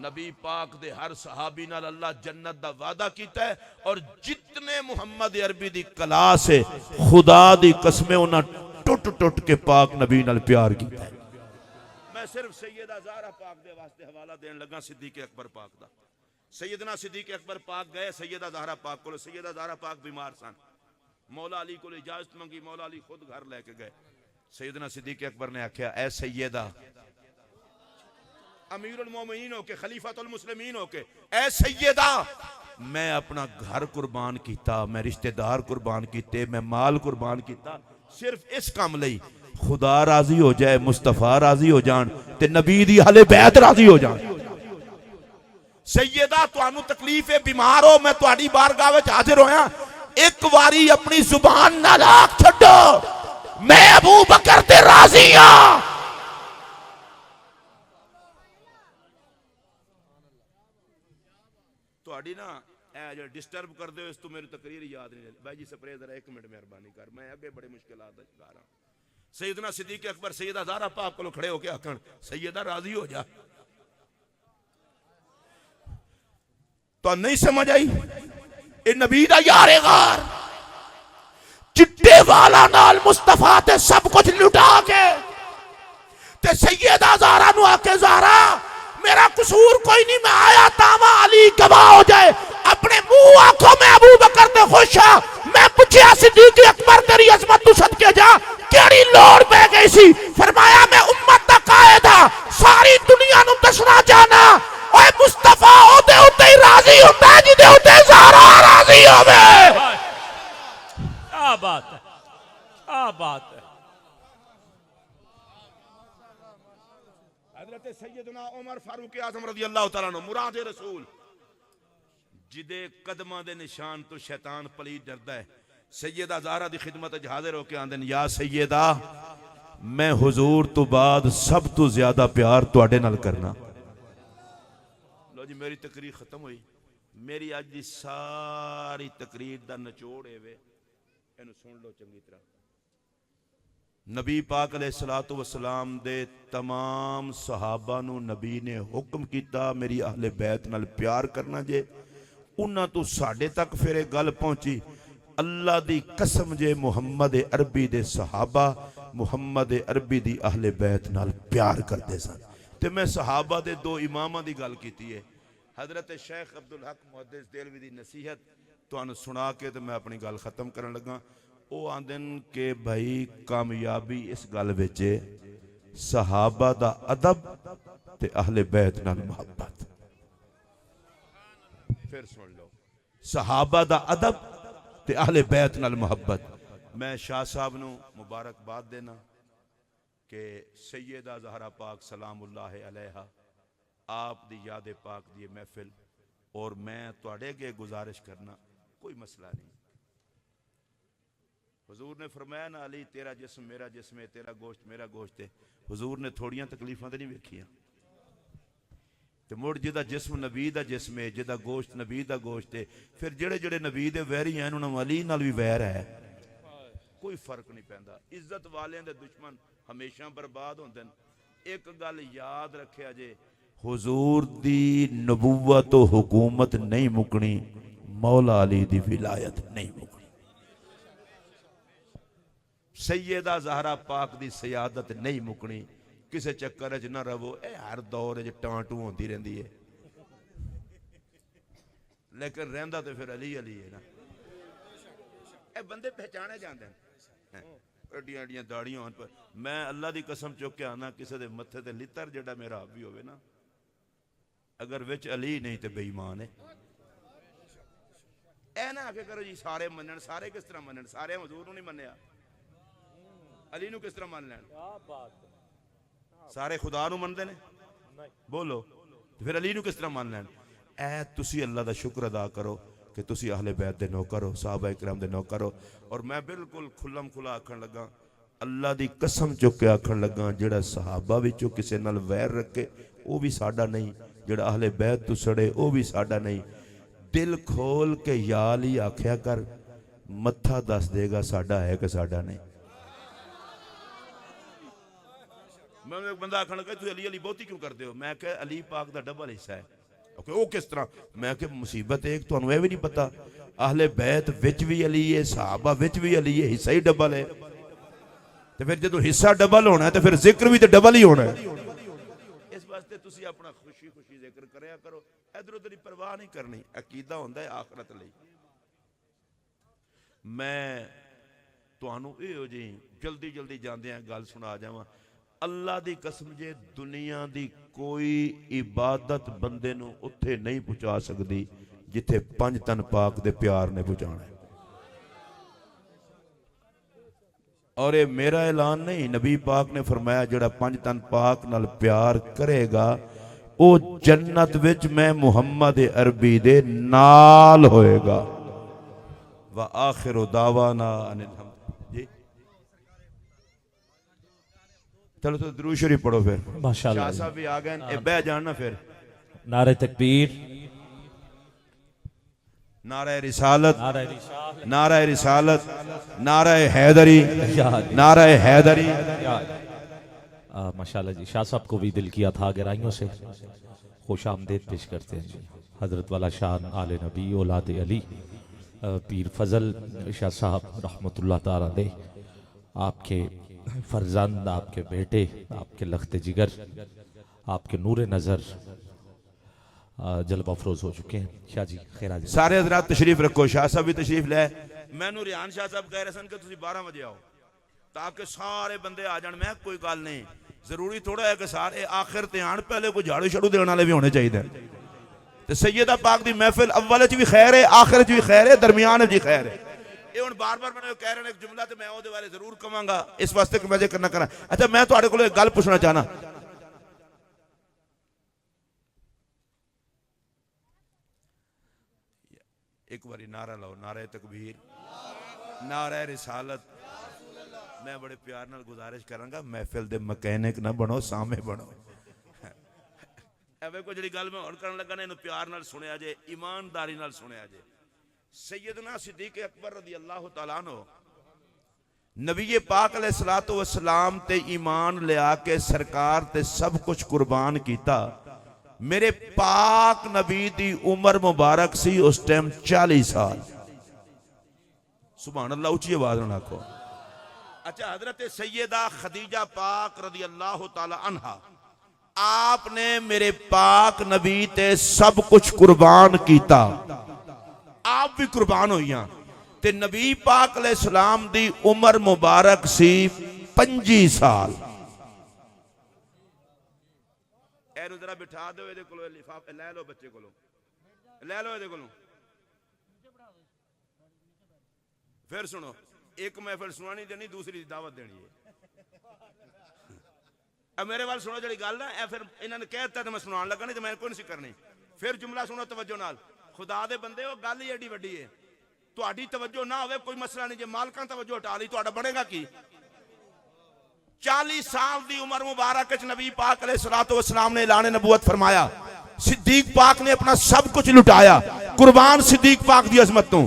नबी पाक दे हर सहाबी नाल अल्लाह जन्नत दा वादा कीता है और जितने मुहम्मद अरबी दी कला से खुदा दी कसमें उन्हां टुट टुट के पाक नबी नाल प्यार कीता है। मैं सिर्फ सैयदा ज़हरा पाक दे वास्ते हवाला देन लगा सिद्दीक़ अकबर पाक दा। सैयदना सिद्दीक़ अकबर पाक गए सैयदा ज़हरा पाक को, सैयदा ज़हरा पाक बीमार सन, मौला अली को इजाजत मंगी, मौला अली खुद घर लेके गए। सैयदना सिद्दीक़ अकबर ने आख्या, ऐ सैयदा, अमीरुल मोमिनीन होके, खलीफातुल मुस्लिमीन होके, ऐ सैयदा, मैं अपना घर कुर्बान कीता, मैं रिश्तेदार कुर्बान कीते, मैं माल कुर्बान कीता सिर्फ इस काम लई खुदा राजी हो जाए, मुस्तफा राजी हो जान ते नबी दी अहले बैत राजी हो जान। सैयदा तुहानू तकलीफ है, बीमार हो, मैं तुहाडी बारगाह विच हाजिर होया, एक बारी अपनी जुबान नाल आख छड्डो, मैं अबू बकर ते राजी हां। तुहाडी ना ए जो डिस्टर्ब कर दे इस तो मेरी तकरीर याद नहीं रहती। भाई जी स्प्रे जरा 1 मिनट मेहरबानी कर, मैं आगे बड़े मुश्किलात दा शिकार हां। सैयदना सिद्दीक़ अकबर सैयदा ज़हरा पाक कोलों खड़े होके आखन, सैयदा राजी हो जा। तो नहीं समझ आई, ए नबी दा यारे गार चिट्टे वाला नाल मुस्तफा ते सब कुछ लुटा के ते सैयदा ज़हरा नु आके, ज़हरा मेरा कसूर कोई नहीं, मैं आया तावा अली गवाह हो जाए, अपने मुंह आंखों में अबू बकर ते खुश हां। मैं पूछया सिद्दीक़ अकबर तेरी अजमत तू सदके जा केड़ी लोड़ पै गई सी? फरमाया मैं उम्मत दा कायद हां, सारी दुनिया नु दसना चाहना, ओए मुस्तफा ओदे उत्ते ही राजी हुंदा है जिदे उत्ते ज़हरा राजी होवे। क्या बात है, क्या बात है। हज़रत सैयदना उमर फारूक आज़म रज़ी अल्लाह तआला अन्हु मुराद रसूल, जिदे कदमां दे निशान तो शैतान पलीत डरदा है, सैयदा ज़हरा दी खिदमत च हाजिर होके आंदे ने, या सैयदा मैं हुजूर तो बाद सब तो ज्यादा प्यार तुहाडे नाल करना। लो जी मेरी तकरीर खत्म हुई। मेरी अज दी सारी तकरीर दा निचोड़ है वे, इहनू सुन लो चंगी तरह। नबी पाक अलैहिस्सलातु वस्सलाम दे तमाम सहाबा नू नबी ने हुक्म किया मेरी अहले बैत नाल प्यार करना जे। उन्हां तो साडे तक फिर एक गल पहुंची, अल्लाह दी कसम जे मुहम्मद अरबी दे सहाबा मुहम्मद अरबी दी अहले बैत नाल प्यार करते सन। ते मैं सहाबा दे 2 इमामां दी गल कीती है। हजरत शेख अब्दुल हक मुहद्दिस देलवी दी नसीहत तुहानू सुना के ते मैं अपनी गल खत्म करन लगा। वो आंदन के भाई कामयाबी इस गल विच सहाबा दा अदब ते अहले बैत नाल मुहब्बत। फिर सुन लो, सहाबा दा अदब ते अहले बैत नाल मुहब्बत। मैं शाह साहब नू मुबारकबाद देना कि सैयदा ज़हरा पाक सलामुल्लाह अलैहा आप दी याद पाक दी महफिल, और मैं तुहाडे अगे गुजारिश करना, कोई मसला नहीं। हुजूर ने फरमाया ना, अली तेरा जिस्म मेरा जिस्म है, तेरा गोश्त मेरा गोश्त है। हुजूर ने थोड़ियां तकलीफां तो नहीं वेखियां। ते मुड़ जिदा जिस्म नबी दा जिस्म है, जिदा गोश्त नबी दा गोश्त है, फिर जेड़े जेड़े नबी दे वैरी हैं उन्हां अली नाल भी वैर है, कोई फर्क नहीं पैंदा। इज्जत वालें दे दुश्मन हमेशा बर्बाद होंदे न। एक गल याद रखिया जे, हुजूर दी नबुव्वत तो हुकूमत नहीं मुकनी, मौला अली दी विलायत नहीं मुकनी। सैयदा ज़हरा पाक दी सयादत नहीं मुकनी। किसी चक्कर च ना रवो, हर दौर च टांटू होती रही है, लेकिन रहिंदा तो फिर अली अली है ना। ए बंदे पहचाने जाते हैं, एडियां एडियां दाड़ियां होने पर। मैं अल्लाह की कसम चुक के आना, किसी के मत्थे ते लितर जेड़ा मेरा आप भी होवे ना, अगर विच अली नहीं तो बेईमान है। ए ना आके करो जी सारे मनन, सारे किस तरह मनन? सारे हुजूर नूं नहीं मन्निया, अली नूं किस तरह मान लैण? सारे खुदा नूं मनदे ने, बोलो फिर अली नूं किस तरह मान लैण? ऐ तुसी अल्लाह दा शुक्र अदा करो कि तुसी अहले बैत दे नौकर हो, सहाबा इकराम दे नौकर हो। और मैं बिल्कुल खुल्लम खुला आखण लगा, अल्लाह दी कसम चुक के आखण लगा, जेड़ा सहाबा विचों किसे नाल वैर रखे वो भी साडा नहीं, जेड़ा अहले बैत तो सड़े वो भी साडा नहीं। दिल खोल के याल ही आख्या कर, मत्था दस देगा साडा है कि साडा नहीं। मैं एक बंदा आखण लगा, तू अली अली बहुती क्यों करते हो? मैं कहा अली पाक दा डबल हिस्सा है। वो किस तरह? मैं कहा मुसीबत एक तुहानू ये भी नहीं पता, अहले बैत विच भी अली है, सहाबा विच भी अली है, हिस्सा ही डबल है। तो फिर जो हिस्सा डबल होना है तो फिर जिक्र भी तो डबल ही होना है। इस वास्ते तुसी अपना खुशी खुशी जिक्र करया करो, इधर उधर की परवाह नहीं करनी। अकीदा होंदा है आखरत लई। मैं तुहानू इहो जी जल्दी जल्दी जांदे गल सुना जावां, अल्लाह दी कसम जे दुनिया दी कोई इबादत बंदे नू उत्थे नहीं पहुंचा सकदी जिथे पंज तन पाक दे प्यार ने पहुंचाना है। और ये मेरा ऐलान नहीं, नबी पाक ने फरमाया जेड़ा पंज तन पाक नाल प्यार करेगा वो जन्नत विच मैं मुहम्मद अरबी दे नाल होएगा। व आखिरु दावाना अनिल हम्द। जी चलो तो दुरूद शरीफ पढ़ो फिर। माशाअल्लाह शाह साहब भी आ गए, बह जाना फिर। नारे तकबीर, नारा रिसालत, नारा रिसालत, नारा हैदरी, नारा हैदरी। माशाअल्लाह जी, शाह साहब को भी दिल की अथाह गहराइयों से खुश आमदेद पेश करते हैं जी। हजरत वाला शान आले नबी औलाद अली पीर फजल शाह साहब रहमतुल्लाह ताला अलैह, आपके फर्जंद, आपके बेटे, आपके लख्ते जिगर, आपके नूर नज़र जलवा अफरोज हो चुके हैं। शाह जी खैर जी, सारे हजरात तशरीफ रखो, शाह साहब भी तशरीफ ले। मैनू रिहान शाह साहब कह रहे सन कि तुसी 12 बजे आओ ताकि सारे बंदे आ जान। मैं कोई गल नहीं, जरूरी थोड़ा है कि सारे आखिर ते आन, पहले कोई झाड़ू छड़ू देने वाले भी होने चाहिए। तो सैयदा पाक दी महफिल अव्वल च भी खैर है, आखिर च भी खैर है, दरमियान भी खैर है। ये हुण बार बार मैंने कह रहे हैं एक जुमला, तो मैं ਉਹਦੇ बारे जरूर कहांगा इस वास्ते कि मैं जे करना करा। अच्छा मैं तुहाडे कोलों एक गल पूछना चाहना, एक बारी नारा लाओ, नारा तकबीर, नारा रिसालत। मैं बड़े प्यार नाल गुजारिश करांगा, महफिल दे मकैनिक ना बनो, सामे बनो। एवे को जिहड़ी गल मैं हुण करन लगा ना, इहनूं प्यार नाल सुनिया जे, ईमानदारी नाल सुनिया जे। सैयदना सिद्दीक अकबर रज़ी अल्लाह तआला अन्हु नबी पाक अलैहिस्सलातु वस्सलाम ते ईमान लिया के सरकार ते सब कुछ कुर्बान कीता। मेरे पाक नबी दी उम्र मुबारक सी उस टाइम 40 साल। सुभान अल्लाह, ऊंची आवाज में आखो। अच्छा हजरत सैयदा खदीजा पाक रज़ी अल्लाह तआला अन्हा, आपने मेरे पाक नबी ते सब कुछ कुर्बान कीता, आप भी कुर्बान होइयां। ते नबी पाक अलैहिस्सलाम दी उम्र मुबारक सी 25 साल। एनु जरा बिठा दो, इहदे कोलों लिफाफा ले लो, बच्चे कोलों ले लो, इहदे कोलों। फिर सुनो, एक महफिल सुनानी देनी, दूसरी दी दावत देनी है। अब मेरे वाल सुनो जी गल ना, फिर इन्होंने कह दिता तो मैं सुनान लगा, नहीं तो मैं कोई नहीं करनी। फिर जुमला सुनो तवज्जो नाल, खुदा दे बंदे वो गल ही एडी वड्डी है, तुहाडी तवज्जो ना होवे कोई मसला नहीं, जे मालकां तवज्जो हटा ली तुहाडा बनेगा की। 40 साल दी उम्र मुबारक च नबी पाक अलैहिस्सलातु वस्सलाम ने ऐलान नबूवत फरमाया। सिद्दीक पाक ने अपना सब कुछ लुटाया, कुर्बान सिद्दीक पाक दी अजमत तो।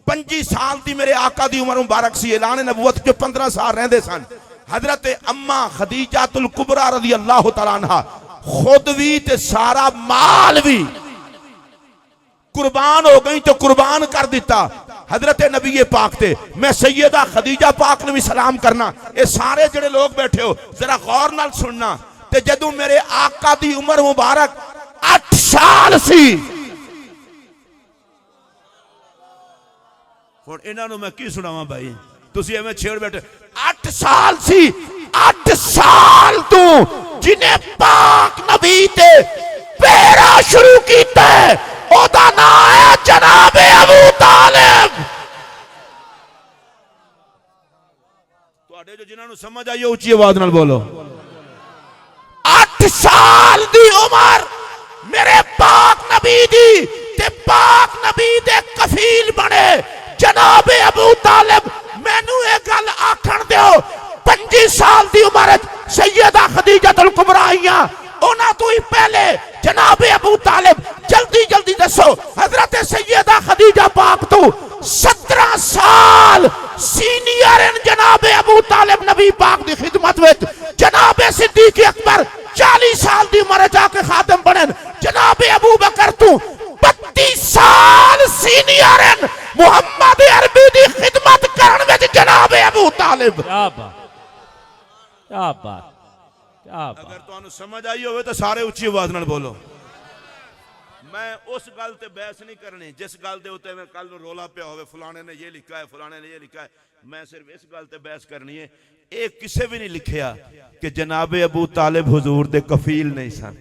25 साल दी मेरे आका दी उम्र मुबारक सी, ऐलान नबूवत जो 15 साल रहंदे सन। हजरत अम्मा खदीजातुल कुबरा रज़ी अल्लाह तआला अन्हा खुद भी ते सारा माल भी कुर्बान हो गई, तो कुर्बान कर दिता हजरत नबी पाक ते। मैं सैयदा खदीजा पाक ने भी सलाम करना। ये सारे जेड़े लोग बैठे हो जरा गौर नाल सुनना। ते जदों मेरे आका दी उम्र मुबारक 8 साल सी, हुण इन्हां नूं मैं की सुनावां भाई, तुसीं एवें छेड़ बैठे। 8 साल सी, 8 साल तू जिन्हें पाक नबी ते पेरा शुरू कीता है, ओदा नाम है जनाब अबू तालिब। तुहाडे जो जिन्हां नूं समझ आई उच्ची आवाज नाल बोलो। 8 साल दी उम्र मेरे पाक नबी दी ते पाक नबी दे कफील बने जनाब अबू तालिब। मैनू ये गल आखण दिओ 25 साल दी उम्र सैयदा खदीजतुल कुबरा आईयां, उन्हां तो ही पहले जनाब अबू तालिब जल्दी जल्दी दसो हजरत सैयदा खदीजा पाक तो 17 साल सीनियर इन जनाब अबू तालिब नबी पाक दी खिदमत विच। जनाब सिद्दीक अकबर 40 साल दी उम्र जाके खातम बने। जनाब अबू बकर तू 32 साल सीनियर इन मुहम्मद अरबी दी खिदमत करन विच जनाब अबू तालिब। क्या बात, क्या बात, क्या बात। अगर तुहानू समझ आई होवे तो सारे उच्ची आवाज नाल बोलो। मैं उस गल ते बहस नहीं करनी जिस गल दे उत्ते मैं कल रोला पिया होवे फलाने ने ये लिखा है फलाने ने ये लिखा है। मैं सिर्फ इस गल ते बहस करनी है, एक किसे भी नहीं लिखिया कि जनाब अबू तालिब हुजूर दे कफील नहीं सन।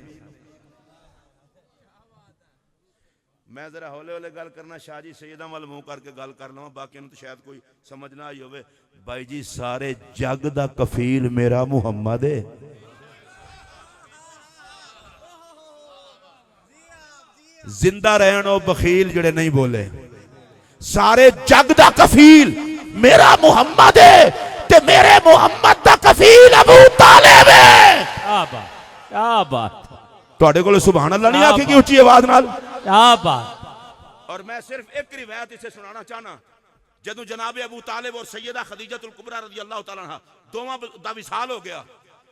मैं जरा हौले हौले गल करना, शाह जी सैयदा वाल मुंह करके गल कर लवां, बाकी तो शायद कोई समझ ना आई होवे। भाई जी सारे जग दा कफील मेरा मुहम्मद है। जिंदा रहनो बखील जड़े नहीं बोले, सारे जग दा कफील मेरा मुहम्मद है ते मेरे मुहम्मद दा कफील अबू तालिब है। क्या बात, क्या बात, तुहाडे कोल सुभान अल्लाह नहीं आखेगी उच्ची आवाज नाल? क्या बात। और मैं सिर्फ एक रिवायत इसे सुनाना चाहना। जदों जनाब अबू तालिब और सैयदा खदीजतुल कुबरा रज़ी अल्लाह तआला अन्हा दोवां दा विसाल हो गया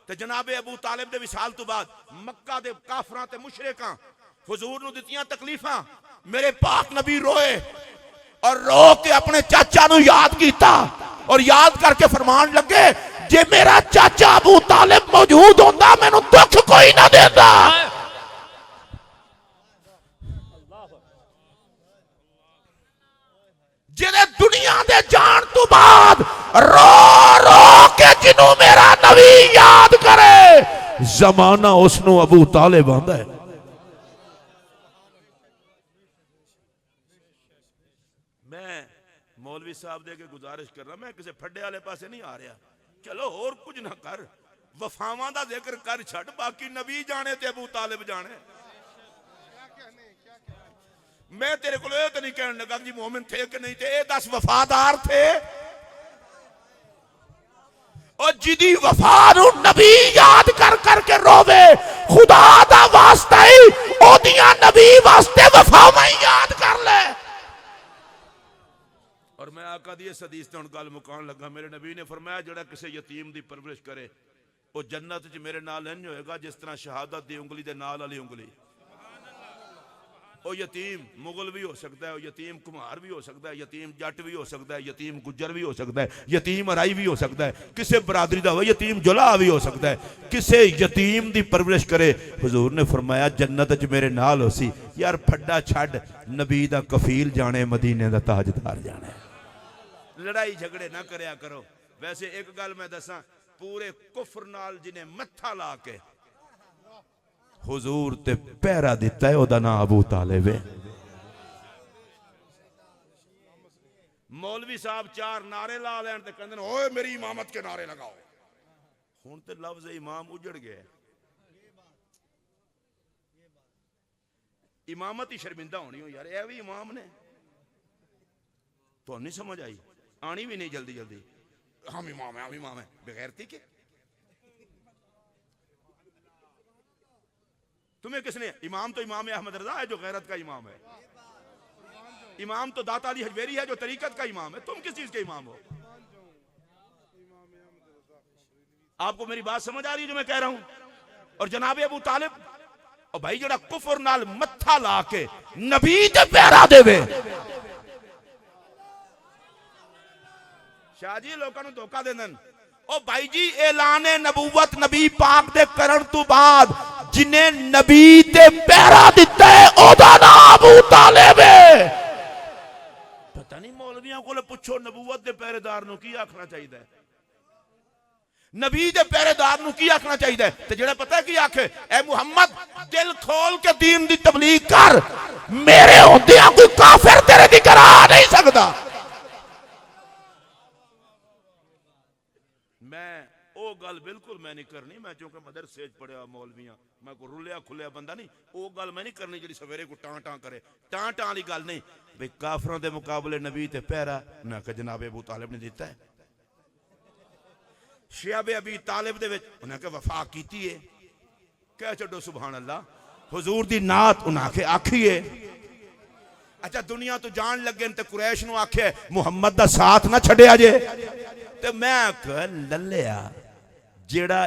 ते जनाब अबू तालिब दे विसाल तो बाद मक्का दे काफरां ते मुशरिकां हुजूर नूं दित्तियां तकलीफां। मेरे पाक नबी रोए और रो के अपने चाचा नूं याद कीता और याद करके फरमान लगे जे मेरा चाचा अबू तालिब मौजूद होंदा मैनूं दुख कोई ना देंदा। जिहदे दुनिया दे जान तो बाद रो रो के जिन्हों मेरा नबी याद करे जमाना उसनों अबू तालिब आंदा है। मैं मौलवी साहब दे के गुजारिश कर रहा, मैं किसी फड्डे वाले पासे नहीं आ रहा। चलो और कुछ ना कर, वफावां दा जिक्र कर छड़, बाकी नबी जाने ते अबू तालिब जाने। मैं तेरे को तो नहीं कहने लगा जी मोमिन थे कि नहीं थे, 10 वफादार थे और जिदी वफा नूं नबी याद कर करके रोवे खुदा दा वास्ता ही ओदियां नबी वास्ते वफावां याद कर ले। और मैं आका दी इस हदीस ते हुण गल मुकान लगा। मेरे नबी ने फरमाया जेड़ा किसी यतीम दी परवरिश करे वो जन्नत च मेरे नाल इंज होएगा जिस तरह शहादत दी उंगली दे नाल वाली उंगली। वो यतीम मुगल भी हो सकता है, यतीम कुम्हार भी हो सकता है, यतीम जट भी हो सकता है, यतीम गुज्जर भी हो सकता है, यतीम अराई भी हो सकता है, किसी बरादरी का हो यतीम जुला भी हो सकता है। किसी यतीम की परवरिश करे हुजूर ने फरमाया जन्नत च मेरे नाल हो सी। यार फड्डा छड़, नबी दा कफील जाने, मदीने दा ताजदार जाने। लड़ाई झगड़े ना करया करो। वैसे एक गल मैं दसा, पूरे कुफर नाल जिन्हें मत्था ला के हुजूर ते पहरा दिता है ओदा नाम अबू तालिब है। मौलवी साहब 4 नारे ला लैन ते कहंदे ओए मेरी इमामत के नारे लगाओ। हुण ते लफ्ज़ इमाम उजड़ गए। इमामत ही शर्मिंदा होनी हो यार, यह भी इमाम ने तो नहीं समझ आई, आनी भी नहीं जल्दी जल्दी। हम इमाम है, हम इमाम है, बेगैरती के। तुम्हें किसने? इमाम तो इमाम अहमद रजा है जो गैरत का इमाम है। इमाम तो दाता अली हजवेरी है जो तरीकत का इमाम है। तुम किस चीज के इमाम हो? आपको मेरी बात समझ आ रही है जो मैं कह रहा हूं? और जनाब अबू तालिब और भाई जड़ा कुफर नाल मत्था ला के नबी दे पहरा देवे। शाह जी लोगों को धोखा देंदन। ओ भाई जी ऐलाने नबूवत नबी पाक दे करन तो बाद जिन्हें नबी ते पहरा दिता है ओदा नाम अबू तालिब है। पता नहीं मौलवियों को पूछो नबूवत दे पहरेदार नूं की आखना चाहिए, नबी दे पहरेदार नूं की आखना चाहिए। ते जेड़ा पता है की आखे, ए मुहम्मद दिल खोल के दीन दी तबलीग कर, मेरे होंदियां कोई काफिर तेरे दी करा नहीं सकदा। मैं ओ गल बिल्कुल मैं नहीं करनी, मैं चूंकि मदरसे च पढ़िया मौलवियां, मैं कोई रुलिया खुलिया बंदा नहीं, वो गल मैं नहीं करनी जी सवेरे को टां टां करे। टां टां वाली गल नहीं भाई काफरों के मुकाबले नबी ते पहरा ना कि जनाब अबू तालिब ने दिता है। शियाबे अबी तालिब दे विच उन्हें के वफा कीती है, कह छड्डो सुभान अल्लाह, हुजूर दी नात उन्हें के आखी है। अच्छा दुनिया तो जान लगे ते कुरैश नूं आखे मुहम्मद दा साथ ना छड्डिया जे, ते मैं कह लल्लिया जेड़ा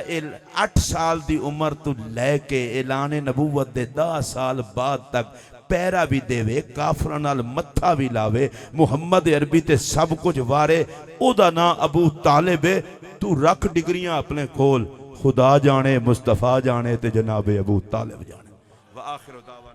8 साल दी उम्र तो लैके ऐलान नबूवत दे 10 साल बाद तक पैरा भी देवे, काफरां नाल मत्था भी लावे, मुहम्मद अरबी ते सब कुछ वारे, ओदा ना अबू तालिब है। तू रख डिग्रियां अपने कोल, खुदा जाने मुस्तफा जाने ते जनाबे अबू तालिब जाने। व आखिर दावा